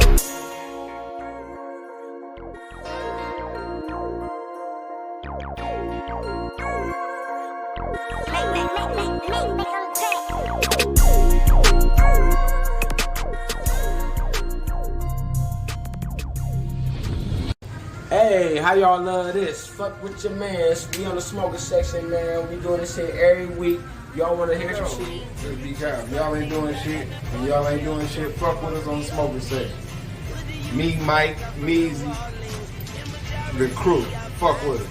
Hey, how y'all love this? Fuck with your mans. We on the Smokerz section, man. We doing this shit every week. Y'all wanna hear some shit? Just be careful. Y'all ain't doing shit. And y'all ain't doing shit. Fuck with us on the Smokerz section. Me, Mike, Meezy, the crew. Fuck with us.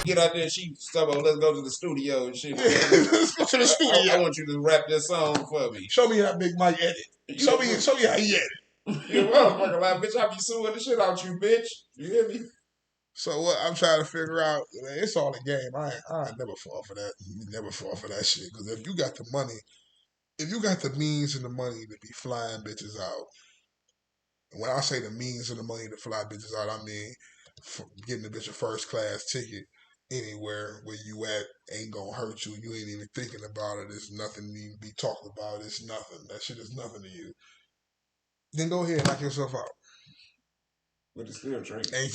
Get out there and shoot stuff. Let's go to the studio and shit. Let's go to the studio. I want you to rap this song for me. Show me how Big Mike edit. Show me how he edit. You motherfucker, like, bitch, I be suing the shit out you, bitch. You hear me? So what I'm trying to figure out, man, it's all a game. I ain't never fall for that. Never fall for that shit. Because if you got the money, if you got the means and the money to be flying bitches out, and when I say the means and the money to fly bitches out, I mean getting the bitch a first class ticket anywhere where you at ain't gonna hurt you. You ain't even thinking about it. It's nothing to even be talked about. It's nothing. That shit is nothing to you. Then go ahead and knock yourself out. But it's still tricky. And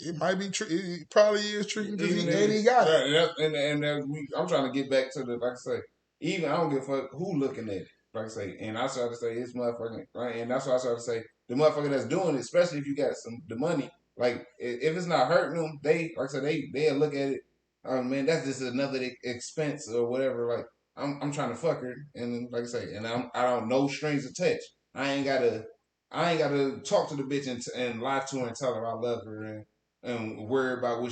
it might be tricky. It probably is tricky because he got it. I'm trying to get back to the, like I say, even I don't give a fuck who looking at it. Like I say, and I started to say it's motherfucking right, and that's why I started to say the motherfucker that's doing it, especially if you got the money. Like if it's not hurting them, they like I said they'll look at it. Oh man, that's just another expense or whatever. Like I'm trying to fuck her, and like I say, and I don't no strings attached. I ain't gotta talk to the bitch and lie to her and tell her I love her and worry about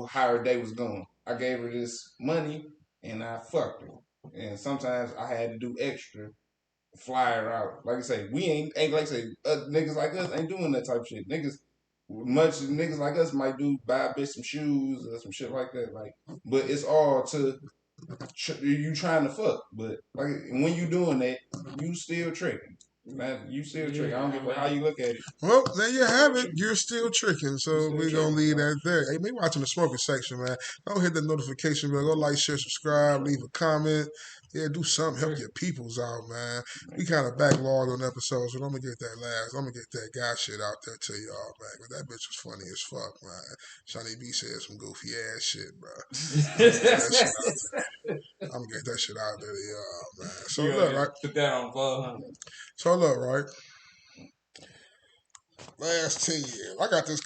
how her day was going. I gave her this money and I fucked her. And sometimes I had to do extra, fly her out. Like I say, we ain't like I say, niggas like us ain't doing that type of shit. Niggas like us might buy a bitch some shoes or some shit like that. Like, but it's all to you trying to fuck. But like when you doing that, you still tricking. Man, you still tricking. I don't give a how you look at it. Well, there you have it. You're still tricking. So we're going to leave that there. Hey, maybe watching the Smokerz section, man. Don't hit that notification bell. Go like, share, subscribe, leave a comment. Yeah, do something. Help your peoples out, man. We kind of backlogged on episodes, but I'm going to get that guy shit out there to y'all, man. But that bitch was funny as fuck, man. Shawnee B said some goofy ass shit, bro. I'm going to get that shit out there to y'all, man. So look, right? Put that on 400. So look, right? Last 10 years, I got this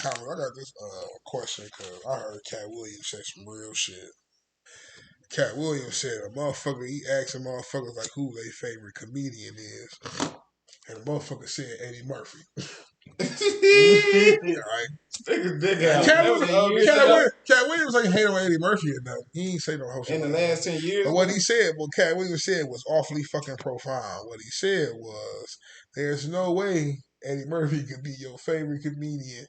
question because I heard Cat Williams say some real shit. Cat Williams said he asked a motherfuckers like who their favorite comedian is. And the motherfucker said Eddie Murphy. Right? Cat Williams ain't hate on Eddie Murphy or nothing. He ain't say no whole shit. In the last 10 years. But what Cat Williams said was awfully fucking profound. What he said was, there's no way Eddie Murphy could be your favorite comedian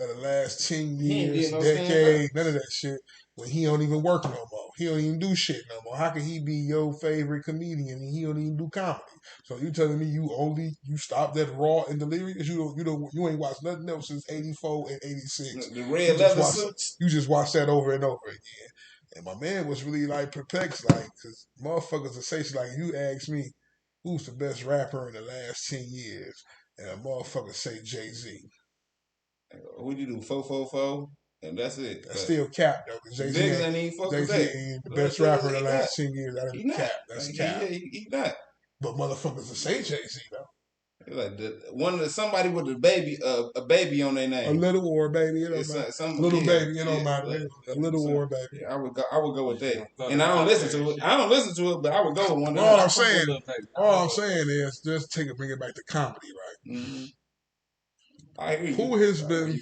of the last 10 years, decade, none of that shit, when he don't even work no more. He don't even do shit no more. How can he be your favorite comedian and he don't even do comedy? So you telling me you stopped that Raw and Delirious? You ain't watched nothing else since 84 and 86. The red leather suits. You just watch that over and over again. And my man was really like perplexed, like, because motherfuckers will say shit like, you ask me, who's the best rapper in the last 10 years? And a motherfucker say Jay-Z. We do 444, and that's it. That's still cap, though. Jay-Z ain't the best rapper in the last 10 years. That ain't cap. That's cap. He not. But motherfuckers will say Jay-Z, though. Like somebody with a baby on their name. A little or a baby, it don't matter. Little baby, it don't matter. A little or a baby. Yeah, I would go with that. And I don't listen to it. I don't listen to it, but I would go with one. All I'm saying is just bring it back to comedy, right? Mm-hmm. I agree. Who has been?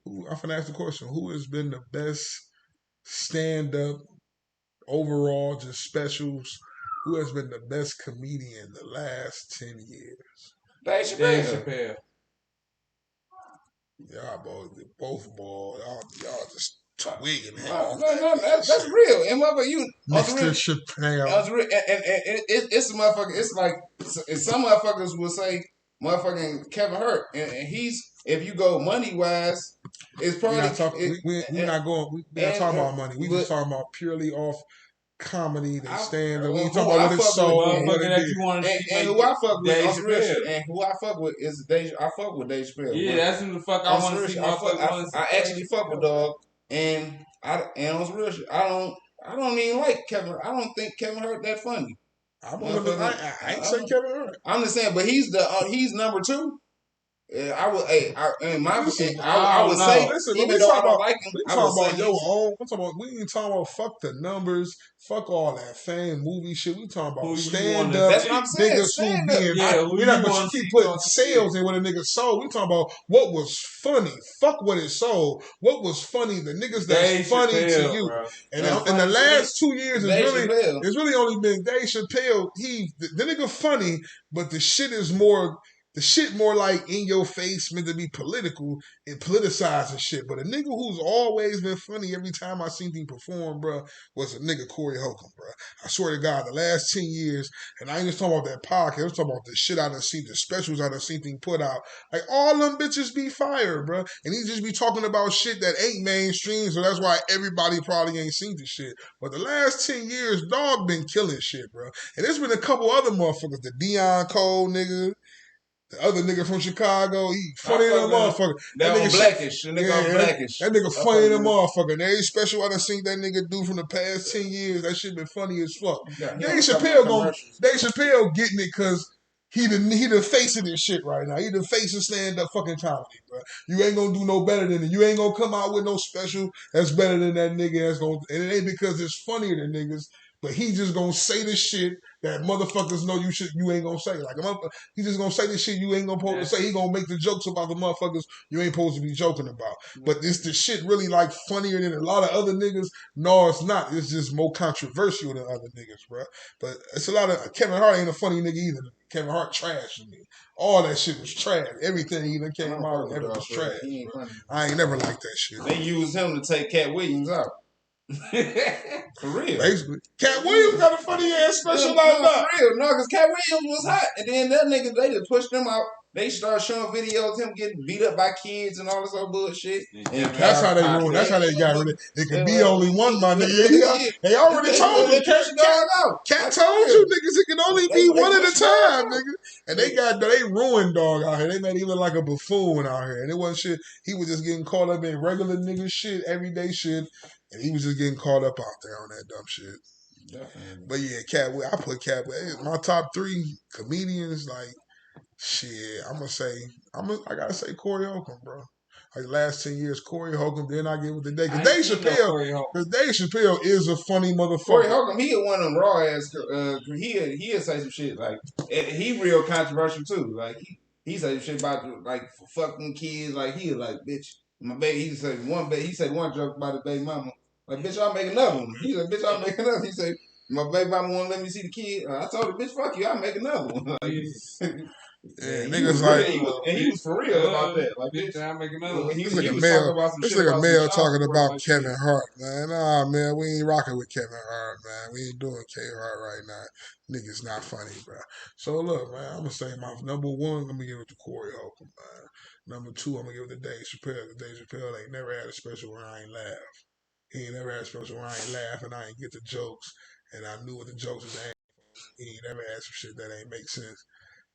I'm gonna ask the question. Who has been the best stand-up overall, just specials? Who has been the best comedian the last 10 years? Dave Chappelle. Y'all both ball. Y'all just twigging. No, that's real. And motherfucker, Mr. Chappelle. That's real. And it's a motherfucker. It's like some motherfuckers will say motherfucking Kevin Hart, and he's, if you go money wise, it's probably we're not talking about money. We just talking about purely off comedy. They stand up. We talking about what it's sold. And who I fuck with, and who I fuck with is Dave. I fuck with Dave Chappelle. Yeah, that's who the fuck I want to see. I actually fuck with dog, and on some real shit, I don't even like Kevin. I don't think Kevin Hart that funny. I ain't say Kevin Hart. I'm just saying, but he's number two. I would say, even though I don't like him, we ain't talking about fuck the numbers, fuck all that fame, movie shit. We talking about stand up niggas who we're not gonna keep putting sales in what a nigga sold. We talking about what was funny. Fuck what it sold. What was funny? The niggas that's funny to you. Bro. And in the last 2 years, it's really only been Dave Chappelle. The nigga funny, but the shit is more. The shit more like in your face, meant to be political and politicizing shit. But a nigga who's always been funny every time I seen him perform, bro, was a nigga Corey Holcomb, bro. I swear to God, the last 10 years, and I ain't just talking about that podcast, I'm talking about the shit I done seen, the specials I done seen him put out. Like, all them bitches be fire, bro. And he just be talking about shit that ain't mainstream, so that's why everybody probably ain't seen the shit. But the last 10 years, dog been killing shit, bro. And there's been a couple other motherfuckers, the Dion Cole nigga, the other nigga from Chicago, he funny than a motherfucker. That nigga Blackish. Blackish. That nigga funny than a motherfucker. And every special I done seen that nigga do from the past 10 years, that shit been funny as fuck. Dave Chappelle getting it because he the face of this shit right now. He the face of stand-up fucking comedy, bro. You ain't gonna do no better than it. You ain't gonna come out with no special that's better than that nigga. And it ain't because it's funnier than niggas. But he just gonna say the shit that motherfuckers know you ain't gonna say. Like, he just gonna say the shit you ain't gonna supposed to say. He gonna make the jokes about the motherfuckers you ain't supposed to be joking about. But this the shit really like funnier than a lot of other niggas. No, it's not. It's just more controversial than other niggas, bro. But it's a lot of Kevin Hart ain't a funny nigga either. Kevin Hart trash to me. All that shit was trash. Everything he done came out with was trash. I ain't never liked that shit. They used him to take Cat Williams out. For real. Basically. Cat Williams got a funny ass special like that. For real. No, because Cat Williams was hot. And then that nigga, they just pushed him out. They started showing videos of him getting beat up by kids and all this other bullshit. And that's how they ruined. That's how they got rid of it. It could be only one, my nigga. They already told you. Cat told you niggas it can only be one at a time, nigga. And they ruined dog out here. They made him look like a buffoon out here. And it wasn't shit. He was just getting caught up in regular nigga shit, everyday shit. And he was just getting caught up out there on that dumb shit. Definitely. But yeah, I put Cat. My top 3 comedians, like, shit, I gotta say Corey Holcomb, bro. Like the last 10 years, Corey Holcomb, then I get with the day. Because Dave Chappelle is a funny motherfucker. Corey Holcomb, he one of them raw ass, he'll say some shit, like, he real controversial too. Like, he say some shit about, like, fucking kids, like, he like, bitch. My baby, he said one joke about the baby mama. Like, bitch, I'll make another one. He said, bitch, I'll make another. He said, my baby mama won't let me see the kid. I told her, bitch, fuck you, I'll make another one. Like, niggas like, and he was for real about that. Like, bitch, I'll make another one. It's like a male talking about Kevin Hart, man. Nah, man, we ain't rocking with Kevin Hart, man. We ain't doing Kevin Hart right now. Niggas not funny, bro. So look, man, I'm gonna say my number 1, I'm gonna give it to Corey Holcomb, man. Number 2, I'm gonna give it to Dave Chappelle. Dave Chappelle ain't never had a special where I ain't laugh. He ain't never had a special where I ain't laugh and I ain't get the jokes. And I knew what the jokes was aimed for. He ain't never had some shit that ain't make sense.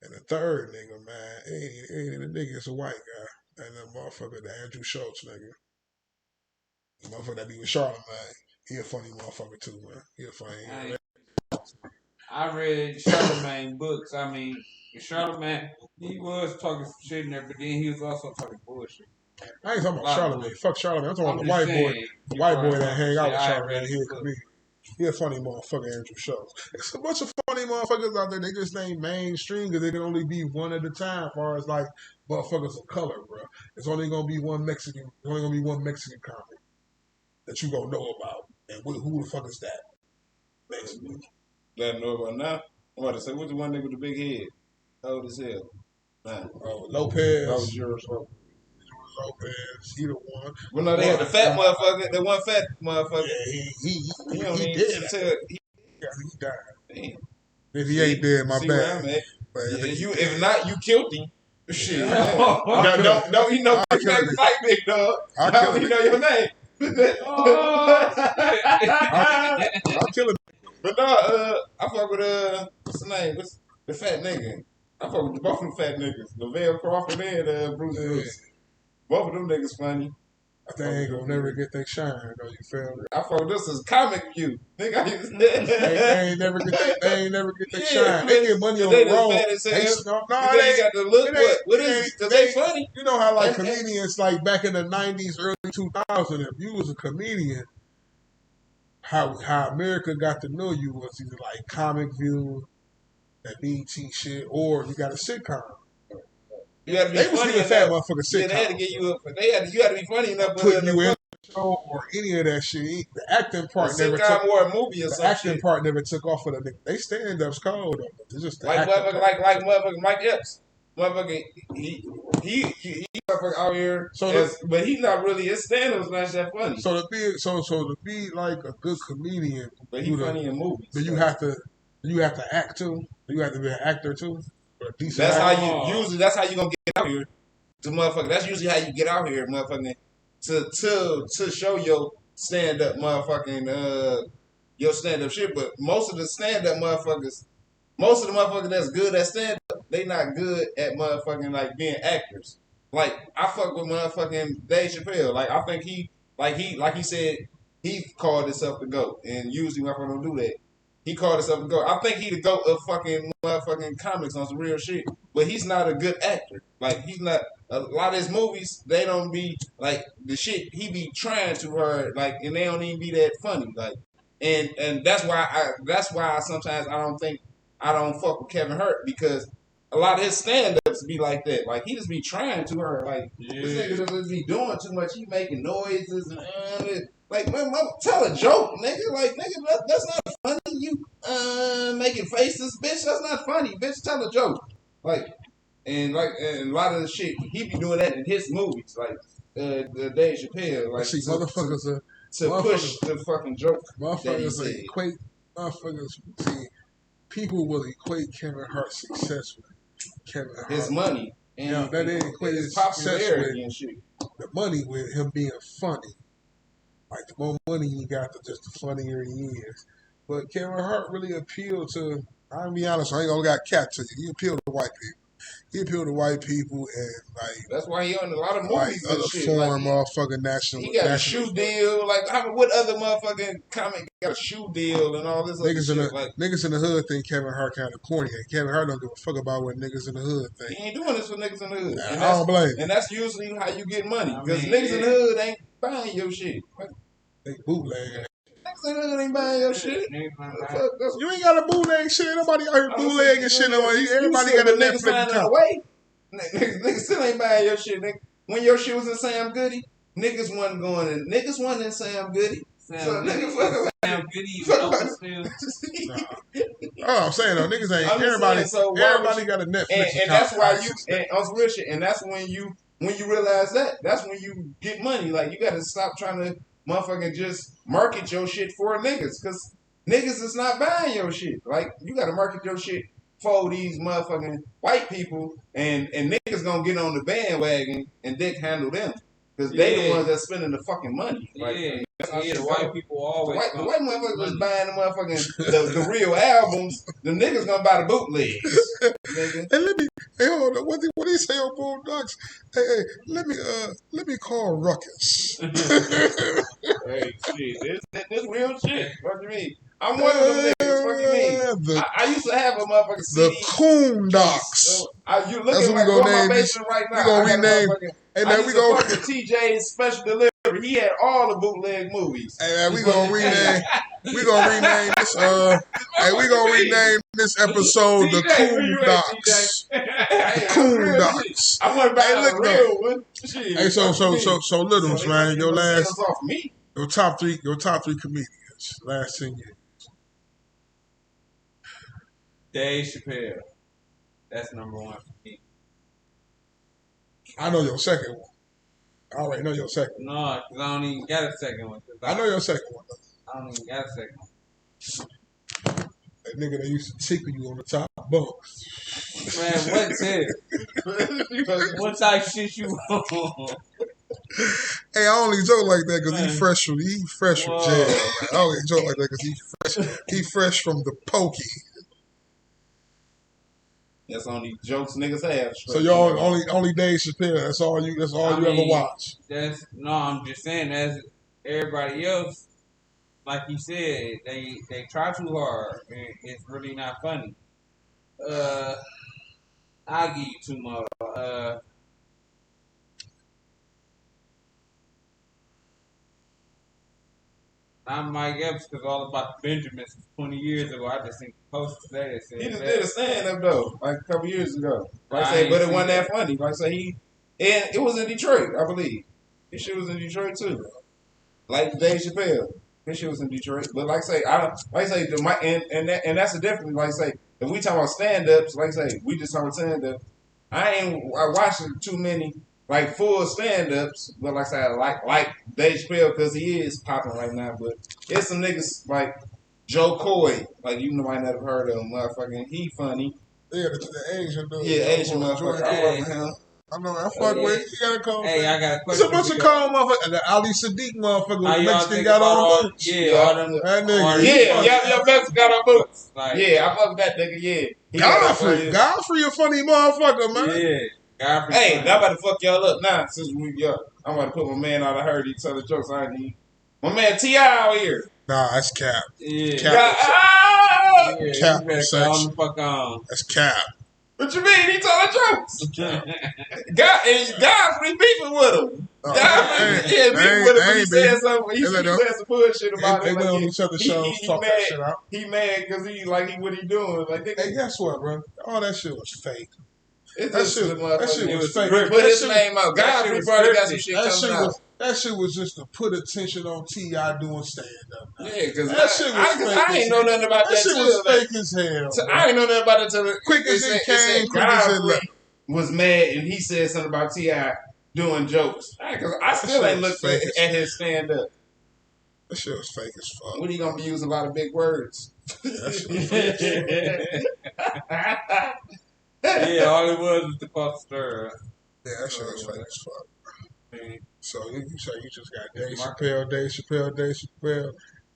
And the third nigga, man, ain't the nigga, it's a white guy. And the motherfucker, the Andrew Schultz nigga. The motherfucker that be with Charlamagne. He a funny motherfucker too, man. He a funny. I read Charlamagne books. I mean, Charlamagne, he was talking some shit in there, but then he was also talking bullshit. I ain't talking about Charlamagne. Fuck Charlamagne. I'm talking about the just white boy. saying, The white boy that hang out shit, with I Charlamagne. read He a the book. comedian. He a funny motherfucker, Andrew Schultz. It's a bunch of funny motherfuckers out there. They just ain't mainstream because they can only be one at a time as far as like motherfuckers of color, bro. It's only gonna be one Mexican. It's only gonna be one Mexican comic that you gonna know about. And who the fuck is that? Basically. Let know about now. I'm about to say, what's the one nigga with the big head? Old as hell. Nah. Oh, Lopez. That was yours. Lopez. He the one. Well, no, they had the fat motherfucker. The one fat motherfucker. Yeah, he don't he even did. tell. He died. Damn. If he ain't dead, my See where bad. I'm at. But Yeah, if not, you killed him. Shit. Yeah. Don't you know I'll big kill name him. like big dog. I'll I kill don't him. even know your name. I'll kill him. But no, I fuck with what's the name? What's the fat nigga? I fuck with both of them fat niggas, Lavelle Crawford and Bruce Willis. Both of them niggas funny. They ain't gonna never get their shine, though. You feel me? I fuck with this as comic view. Nigga, They ain't never get their shine. They get money on they the just road. fat as hell. No, They they ain't got the look. it ain't- What it is ain't- it? They funny. You know how like comedians like back in the 90s, early 2000s, if you was a comedian, how America got to know you was either like Comic View, that BT shit, or you got a sitcom. You had to be They was funny giving fat enough. motherfuckers Yeah, sitcoms. they had to get you up. You had to be funny enough. Putting you in the show or any of that shit. The acting part never sitcom took. or a movie or The some acting shit. part never took off for the nigga. They stand ups cold though. It's just the Like acting motherfucker, part. like motherfucker Mike Epps. Motherfucker, he motherfucker out here, but he not really. His stand-up's not that funny. So to be like a good comedian, But he funny in movies. But you have to act too. You have to be an actor too. Or a decent That's actor. how you usually. That's how you gonna get out here, to motherfucker. That's usually how you get out here, motherfucking, to show your stand up, motherfucking your stand up shit. But most of the stand up motherfuckers, most of the motherfuckers that's good at stand up, they not good at motherfucking like being actors. Like I fuck with motherfucking Dave Chappelle. Like I think he said he called himself the GOAT, and usually motherfuckers don't do that. He called himself the GOAT. I think he the GOAT of fucking motherfucking comics on some real shit. But he's not a good actor. Like he's not. A lot of his movies, they don't be like the shit he be trying too hard. Like, and they don't even be that funny. Like, and that's why I sometimes I don't fuck with Kevin Hart, because a lot of his stand-ups be like that. Like he just be trying too hard. Like this nigga just be doing too much. He making noises and like, man, tell a joke, nigga. Like, nigga, that's not funny. You making faces, bitch. That's not funny, bitch. Tell a joke. Like, and a lot of the shit he be doing that in his movies, like the Dave Chappelle, like See, motherfuckers to push the fucking joke. Motherfuckers equate. Motherfuckers see. People will equate Kevin Hart's success with Kevin Hart. His money. And that ain't equate his popularity and shit. The money with him being funny. Like, the more money you got, just the funnier he is. But Kevin Hart really appealed to, I'm gonna be honest, I ain't gonna got cat to you. He appealed to white people. He appealed to white people, and like that's why he on a lot of movies like and other shit. foreign Like, motherfucking national. He got a shoe deal. Like, what other motherfucking comic got a shoe deal and all this other niggas shit? Niggas in the hood think Kevin Hart kind of corny, and Kevin Hart don't give a fuck about what niggas in the hood think. He ain't doing this for niggas in the hood. Nah, I don't blame him. And that's usually how you get money, because niggas in the hood ain't buying your shit. They bootlegging. Niggas in the hood ain't buying your shit. You ain't got a bootleg shit. Nobody out here bootlegging shit. Everybody got a Netflix account. Niggas still ain't buying your shit, nigga. When your shit was in Sam Goody, niggas wasn't going in. Niggas wasn't in Sam Goody. Sam Goody. Oh, I'm saying though, niggas ain't. Everybody got a Netflix account. And that's why and on some real shit. And that's when you realize that's when you get money. Like, you got to stop trying to motherfucking just market your shit for niggas, because niggas is not buying your shit. Like, you got to market your shit for these motherfucking white people, and niggas gonna get on the bandwagon and dick handle them, because they the ones that's spending the fucking money. Like, the white people always. The white motherfuckers was buying the motherfucking the real albums. The niggas gonna buy the bootlegs. And hold on, what do you say on Bulldogs? Hey, let me call Ruckus. Hey, shit, this real shit. What do you mean? I'm one of them niggas. What do you mean? The I used to have a motherfucking the CD. Coon Docs. You look That's at what we gonna my name this. basement right now. We gonna I got a rename. motherfucking- Hey I man, used we to gonna. fuck with TJ's Special Delivery. He had all the bootleg movies. Hey man, we gonna rename. We gonna rename this. Hey, we gonna rename this episode the TJ, where Coon you at, Docs. TJ? The Coon Docs. I went back Hey, to look the though. real one. Shit, Hey, so fuck me. Littles, man. Your Send last, us off me. your top three comedians last 10 years. Dave Chappelle. That's number one for me. I know your second one. I already know your second one. No, because I don't even got a second one. I know your second one. I don't even got a second one. That nigga that used to tickle you on the top bunk. Man, what's it? What type shit you on? Hey, I only joke like that because Man. he fresh from Whoa. jail. Man. I only joke like that because he fresh from the pokey. That's only jokes niggas have. So y'all only Dave Chappelle. That's all you ever watch. I'm just saying that's everybody else. Like you said, they try too hard and it's really not funny. I'll give you two more. Not Mike Epps because all about the Benjamins was 20 years ago. I just think the post today that said He just that. did a stand up though, like a couple years ago. Like I I say, ain't but it seen wasn't that that. funny. Like I say, and it was in Detroit, I believe. His shit was in Detroit too. Like Dave Chappelle, his shit was in Detroit. But like I say, and that's the difference. Like I say, if we talk about stand ups, like I say, we just talk about stand up. I watched too many like full stand ups, but like I said, like Dave Chappelle because he is popping right now. But there's some niggas like Joe Coy, like you might never heard of him, motherfucking. He funny. Yeah, the Asian dude. Yeah, Asian motherfucker. I fuck with him. I know. I fuck with. You gotta call. Hey, I got a It's a question. bunch of cold motherfuckers. The Ali Sadiq motherfucker How with y'all Mexican think got about on all? boots. Yeah, all them. That nigga. all Yeah, Mexican got on boots. Like, Yeah, I fuck with that nigga. Yeah, He got Godfrey a funny motherfucker, man. Yeah, Godfrey. Hey, I'm about to fuck y'all up now. Since I'm about to put my man out. I heard he tell the jokes. I need my man T.I. out here. Nah, that's cap. Yeah. Cap. Yeah, Cap you better section. go on the fuck on. That's cap. What you mean? He told the jokes. Godfrey beefing with him. Godfrey beefing with him. He said something. He said some bullshit about They it. went on each other's shows, talk that shit out. He mad because what he doing? Like, Hey, guess what, bro? All that shit was fake. That shit was fake. Put his name out. Godfrey probably got some shit coming out. That shit was just to put attention on T.I. doing stand-up. Yeah, because that shit was fake. I ain't know nothing about that. That shit was fake as hell. I ain't know nothing about it until quick as it came, quick as it left. Was mad and he said something about T.I. doing jokes. Because I still ain't looked at his stand-up. That shit was fake as fuck. What are you going to be using a lot of big words? Yeah, all it was the poster. Yeah, that shit was fake as fuck. So you say you just got Dave Chappelle.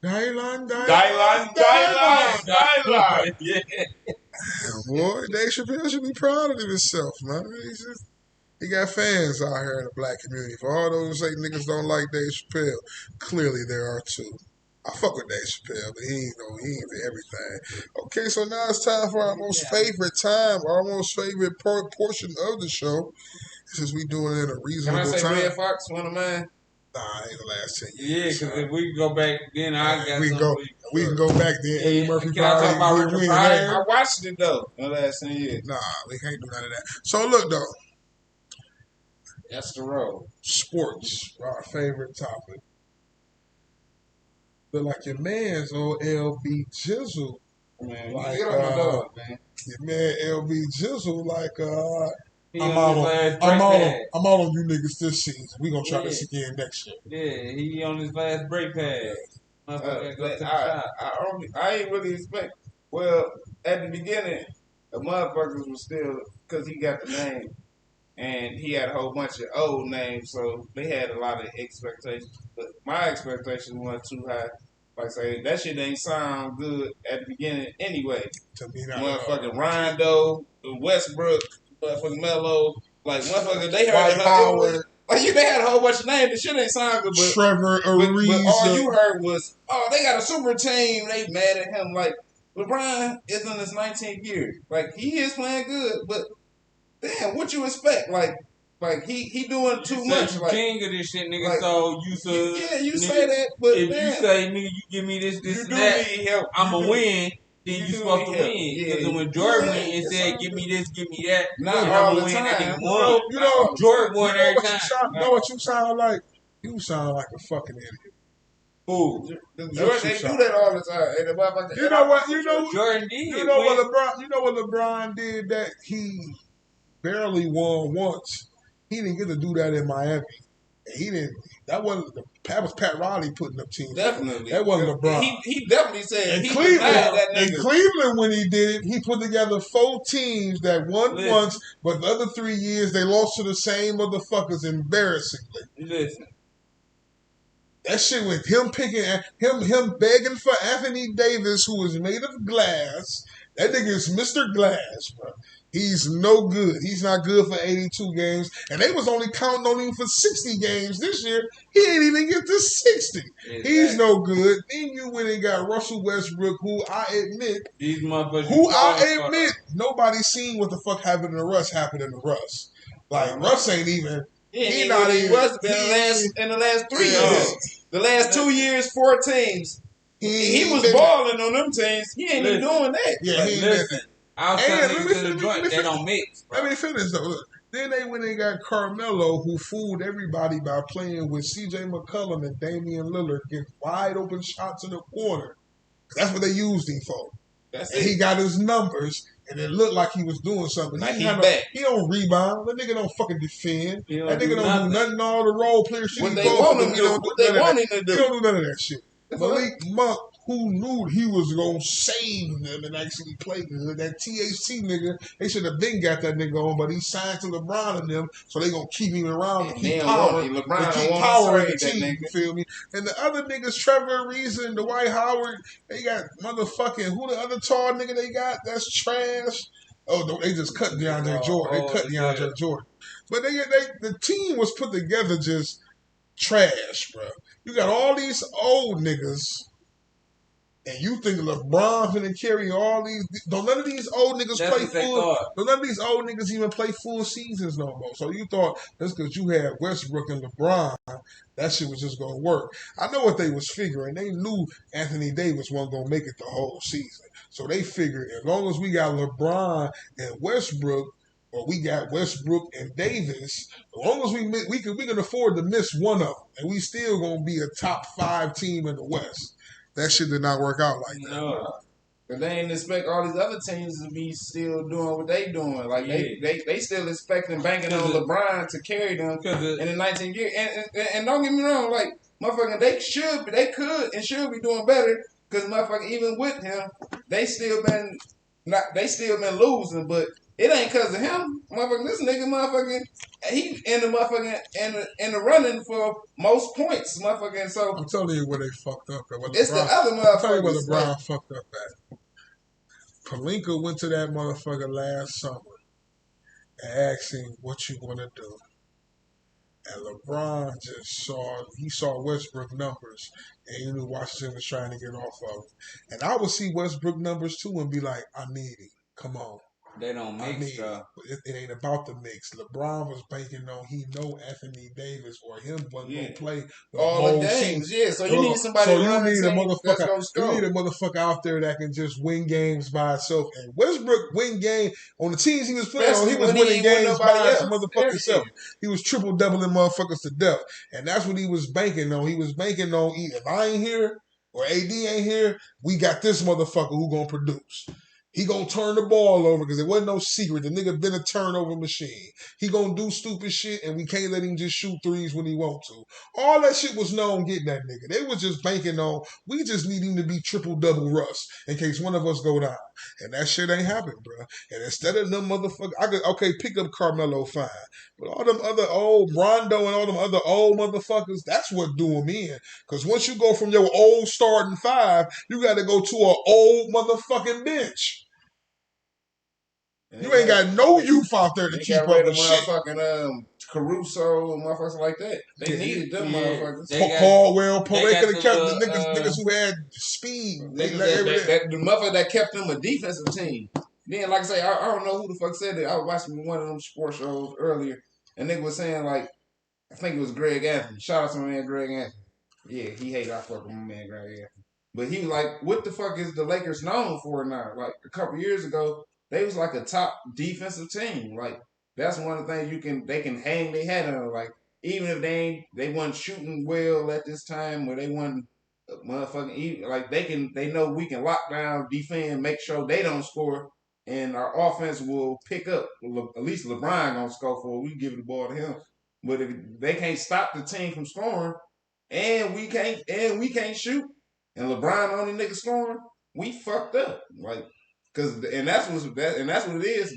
Dylan. Yeah. Boy, Dave Chappelle should be proud of himself, man. He got fans out here in the black community. For all those who say niggas don't like Dave Chappelle, clearly there are too. I fuck with Dave Chappelle, but he ain't for everything. Okay, so now it's time for our most favorite portion of the show. Since we doing it in a reasonable time. Can I say Red Fox, one of mine? Nah, ain't the last 10 Yeah, years. because if we can go back, then I got we can go back then. Eddie Murphy Can I talk about Richard Pryor? I watched it though in the last 10 years. Nah, we can't do none of that. So look though. That's the road. Sports, our favorite topic. But like your man's old LB Jizzle. Man, like, get on my dog, man. Your man LB Jizzle, like I'm out on you niggas this season. We gonna try this again next year. Yeah, he on his last break pad. I ain't really expect. Well, at the beginning, the motherfuckers was still because he got the name, and he had a whole bunch of old names, so they had a lot of expectations. But my expectations weren't too high. Like I say, that shit ain't sound good at the beginning anyway. To me, not motherfucking Rondo, Westbrook, motherfucking Melo, like motherfucker, they heard White Howard. Like they had a whole bunch of names. The shit ain't sound good, but Trevor Ariza. But all you heard was, oh, they got a super team. They mad at him. Like LeBron is in his 19th year. Like, he is playing good, but damn, what you expect? Like he doing too much. You like king of this shit, nigga. like, So you nigga, say that, but if damn, you say nigga, you give me this, you and do that, need help. I'ma win. Then you supposed to need help. win. Yeah. Because when Jordan went and Yes, said, sir. "Give me this, give me that," Not and all I'ma the win, that time. nigga won. You know, Jordan won every time. You know what you sound like? You sound like a fucking idiot. Who? Jordan, they do that all the time. And the motherfucker, You know what? You know Jordan did. You know what LeBron? You know what LeBron did that he barely won once. He didn't get to do that in Miami. He didn't. That was Pat Riley putting up teams. Definitely. That wasn't LeBron. He definitely said In he Cleveland, denied that nigga. in Cleveland, when he did it, he put together 4 teams that won once, but the other 3 years they lost to the same motherfuckers embarrassingly. Listen. That shit with him picking him begging for Anthony Davis, who is made of glass. That nigga is Mr. Glass, bro. He's no good. He's not good for 82 games. And they was only counting on him for 60 games this year. He ain't even get to 60. Exactly. He's no good. Then you went and got Russell Westbrook, who I admit, nobody seen what the fuck happened to Russ happened to Russ. Like, Russ ain't even... He not even was in the last 3 years. The last 2 years, 4 teams. He was balling on them teams. He ain't even doing that. Yeah, he ain't that. They don't mix. Let me finish though. Look, then they went and got Carmelo, who fooled everybody by playing with C.J. McCollum and Damian Lillard, getting wide open shots in the corner. That's what they used him for. He got his numbers, and it looked like he was doing something. Like he don't rebound. That nigga don't fucking defend. That nigga don't do nothing. All the role player shit. What they want him to do. He don't do none of that shit. Malik Monk, who knew he was going to save them and actually play good. That THC nigga, they should have been got that nigga on, but he signed to LeBron and them, so they going to keep him around to keep power. In the team, you feel me? And the other niggas, Trevor Ariza and Dwight Howard, they got motherfucking, who the other tall nigga they got? That's trash. Oh, no, they just cut DeAndre Jordan. They cut DeAndre Jordan. But the team was put together just trash, bro. You got all these old niggas, and you think LeBron finna carry all these? Don't none of these old niggas play full? Don't none of these old niggas even play full seasons no more? So you thought just because you had Westbrook and LeBron, that shit was just gonna work? I know what they was figuring. They knew Anthony Davis wasn't gonna make it the whole season, so they figured as long as we got LeBron and Westbrook, or we got Westbrook and Davis, as long as we can afford to miss one of them, and we still gonna be a top 5 team in the West. That shit did not work out like that. No. But they ain't expect all these other teams to be still doing what they doing. Like they still expecting banking on LeBron to carry them in the 19th year. And don't get me wrong, like motherfucking they could and should be doing better because motherfucking even with him, they still been losing, but it ain't because of him. Motherfucking this nigga, motherfucking, he in the motherfucking in the running for most points, motherfucking. So I'm telling you where they fucked up at. It's the other motherfuckers. I'm telling you where LeBron fucked up at. Pelinka went to that motherfucker last summer and asked him, "What you gonna do?" And LeBron just saw Westbrook numbers, and he knew Washington was trying to get off of him. And I would see Westbrook numbers too and be like, "I need him. Come on." They don't mix, it ain't about the mix. LeBron was banking on he know Anthony Davis or him wasn't gonna play the all the games. Yeah, so you need somebody. So you need a motherfucker. You need a motherfucker out there that can just win games by itself. And Westbrook win game on the teams he was playing on. He was winning games by his motherfucking self. He was triple doubling motherfuckers to death, and that's what he was banking on. He was banking on if I ain't here or AD ain't here, we got this motherfucker who gonna produce. He gonna turn the ball over because it wasn't no secret. The nigga been a turnover machine. He gonna do stupid shit and we can't let him just shoot threes when he want to. All that shit was known getting that nigga. They was just banking on, we just need him to be triple-double Russ in case one of us go down. And that shit ain't happened, bro. And instead of them motherfuckers, pick up Carmelo, fine. But all them other old Rondo and all them other old motherfuckers, that's what do them in. Because once you go from your old starting 5, you got to go to an old motherfucking bench. You ain't got no youth out there to keep up with shit. Motherfucking Caruso and motherfuckers like that. They needed them motherfuckers. Caldwell, they could have kept the niggas who had speed. The motherfucker that kept them a defensive team. Then, like I say, I don't know who the fuck said it. I was watching one of them sports shows earlier, and nigga was saying, like, I think it was Greg Anthony. Shout out to my man Greg Anthony. Yeah, he hate I fuck with my man Greg Anthony. But he was like, what the fuck is the Lakers known for now? Like, a couple years ago, they was like a top defensive team. Like, that's one of the things they can hang their hat on. Like, even if they wasn't shooting well at this time, or they wasn't motherfucking, like, they know we can lock down, defend, make sure they don't score, and our offense will pick up. At least LeBron gonna score for it. We give the ball to him. But if they can't stop the team from scoring, and we can't shoot, and LeBron only nigga scoring, we fucked up. Like, and that's what it is.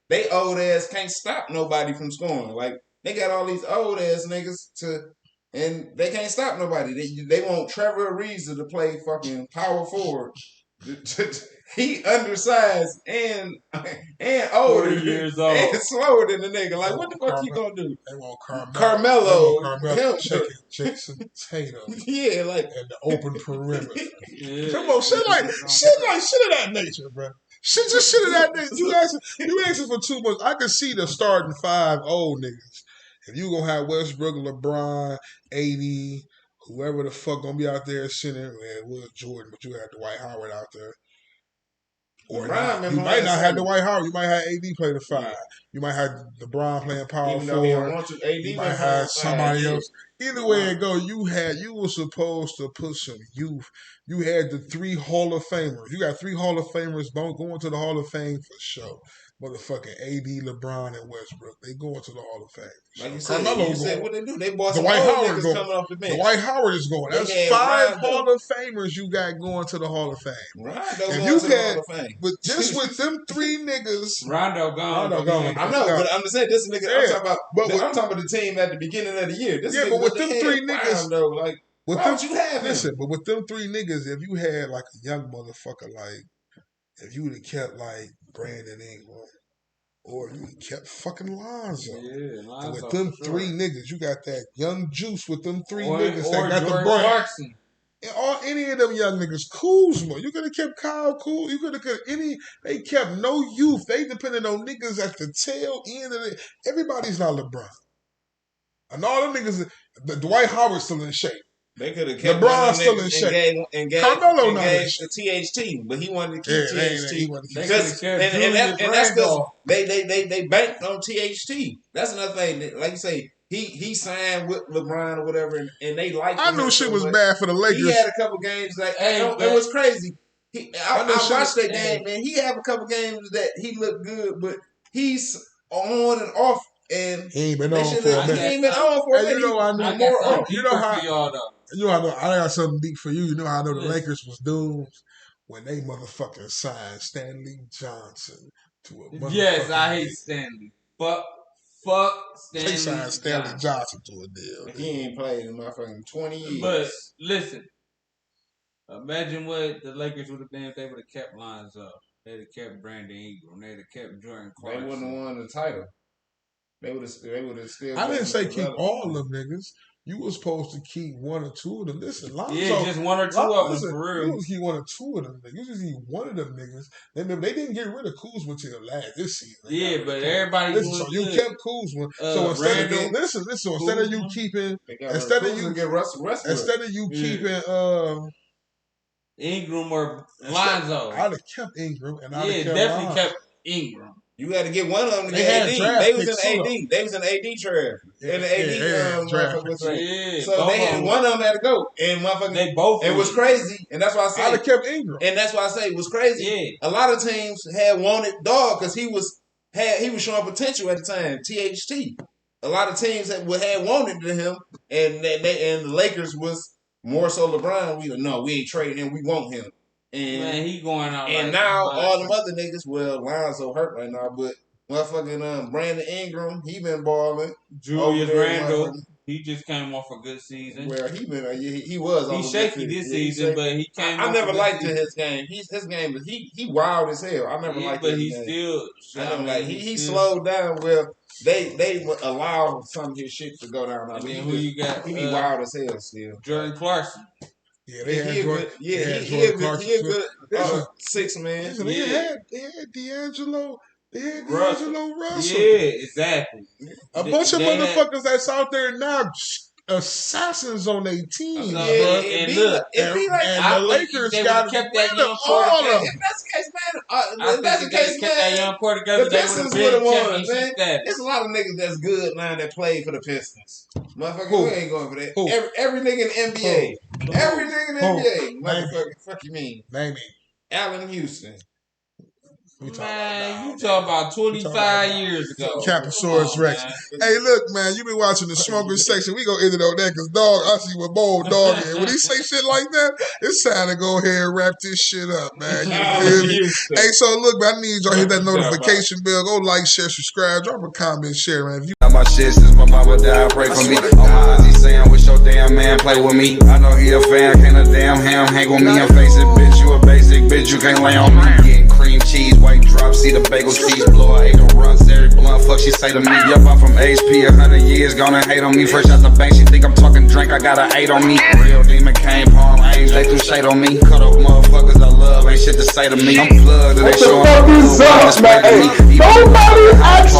They old ass can't stop nobody from scoring. Like, they got all these old ass niggas and they can't stop nobody. They want Trevor Ariza to play fucking power forward. He undersized and older, 40 years old, and slower than the nigga. Like, what the fuck you gonna do? They want Carmelo, Jason Tatum. Yeah, like, and the open perimeter. Yeah. Come on, shit of that nature, bro. Shit of that nature. You asking for too much. I can see the starting 5 old niggas. If you gonna have Westbrook, LeBron, AD, whoever the fuck gonna be out there sitting, Will Jordan, but you had Dwight Howard out there. Or not. You might not have Dwight Howard. You might have AD play the 5. You might have LeBron playing power forward. You might have somebody else. Either way it go, you were supposed to put some youth. You had the 3 Hall of Famers. You got 3 Hall of Famers going to the Hall of Fame for sure. Motherfucking AD, LeBron, and Westbrook. They going to the Hall of Fame. Like you said, what they do? They bought some Dwight old Howard niggas coming off the bench. Dwight Howard is going. That's 5 Hall of Famers you got going to the Hall of Fame. But just with them 3 niggas, Rondo gone. I know, but I'm just saying this nigga. Yeah. I'm talking about the team at the beginning of the year. But with them 3 niggas, though, like, why would you have him? Listen, but with them 3 niggas, if you had like a young motherfucker, like if you would have kept like Brandon Ingram, or you kept fucking Lonzo. Yeah, Lonzo. With them 3 niggas, you got that young juice with them 3 niggas or that got Jordan the brand. Clarkson. Or any of them young niggas, Kuzma. You could have kept Kyle Kuzma. You could have kept they kept no youth. They depended on niggas at the tail end of it. Everybody's not LeBron. And all them niggas, the Dwight Howard's still in shape. They could have kept LeBron still in shape. Carmelo not in shape. The THT, but he wanted to keep THT. Because that's because they banked on THT. That's another thing. Like you say, he signed with LeBron or whatever, and they liked him. I knew shit was bad for the Lakers. He had a couple games like it was crazy. I watched that game, man. He had a couple games that he looked good, but he's on and off. And he ain't been on for a minute. He ain't been on for a minute. You know I knew more off. You know how I got something deep for you. You know how I know the Lakers was doomed when they motherfucking signed Stanley Johnson to a motherfucking Yes, I hate Stanley. Fuck Stanley. They signed Stanley Johnson to a deal. He ain't played in motherfucking 20 years. But listen, imagine what the Lakers would have been if they would have kept Lonzo. They'd have kept Brandon Ingram. They'd have kept Jordan Clarkson. They wouldn't have won the title. They would have still. I didn't say keep all of them niggas. You was supposed to keep 1 or 2 of them. Listen, Lonzo, just 1 or 2 of them for real. You was keep 1 or 2 of them niggas. You just need 1 of them niggas. They didn't get rid of Kuzma till this season. Yeah, but everybody. Listen, so you kept Kuzma. So instead of instead of you keeping Ingram or Lonzo, I'd have kept Ingram and I'd have kept definitely kept Ingram. You had to get one of them to get AD. They was in AD. They was in AD draft. And the AD draft. So they had one of them had to go. And motherfucking they both. It was crazy. And that's why I say I'd have kept Ingram. And that's why I say it was crazy. Yeah. A lot of teams had wanted Dog because he was showing potential at the time. THT. A lot of teams had wanted him, and the Lakers was more so LeBron. We ain't trading him. We want him. And man, he going out. And now all them other niggas, Lonzo hurt right now, but motherfucking Brandon Ingram, he been balling. Julius Randle. He just came off a good season. Well, he was. He's shaky this season, but he came. I never liked his game. His game. He wild as hell. I never liked. But his he game. still. I never like. He slowed down. Well, they would allow some of his shit to go down. And then who you got? He be wild as hell still. Jordan Clarkson. Yeah, they had Jordan. He a good 6 man. They had D'Angelo. They had D'Angelo Russell. Yeah, exactly. A bunch of motherfuckers that's out there now, assassins on their team. And the Lakers got kept that young core together. If that's the case, man. If that's the case, kept that young core together. The Pistons would have won, man. There's a lot of niggas that's good, man, that played for the Pistons. Motherfucker, we ain't going for that. Every nigga in the NBA. Every nigga in the NBA. Motherfucker, fuck you mean? Name me. Allen Houston. Man, you talking about 25 years ago. Caposaurus Rex. Hey, look, man, you been watching the Smokerz section. We gonna end it on that because dog, I see what bold dog is. When he say shit like that, it's time to go ahead and wrap this shit up, man. You feel me? Hey, so look, man, I need y'all to hit that notification bell. Go like, share, subscribe, drop a comment, share, man. If you my shit since my mama died, pray for me. On my auntie saying, wish your damn man play with me. I know he a fan, can't a damn ham hang with me and face it, bitch. You a basic bitch, you can't lay on me. Getting cream cheese, white drop, see the bagel cheese, blow a 8 runs, every blunt, fuck she say to me. Yup, I'm from HP, 100 years, gonna hate on me. Fresh out the bank, she think I'm talking drink, I got a 8 on me. Real demon came, palm angel, they threw shade on me. Cut off motherfuckers I love, ain't shit to say to me. I'm plugged, they showing up, man. Nobody asked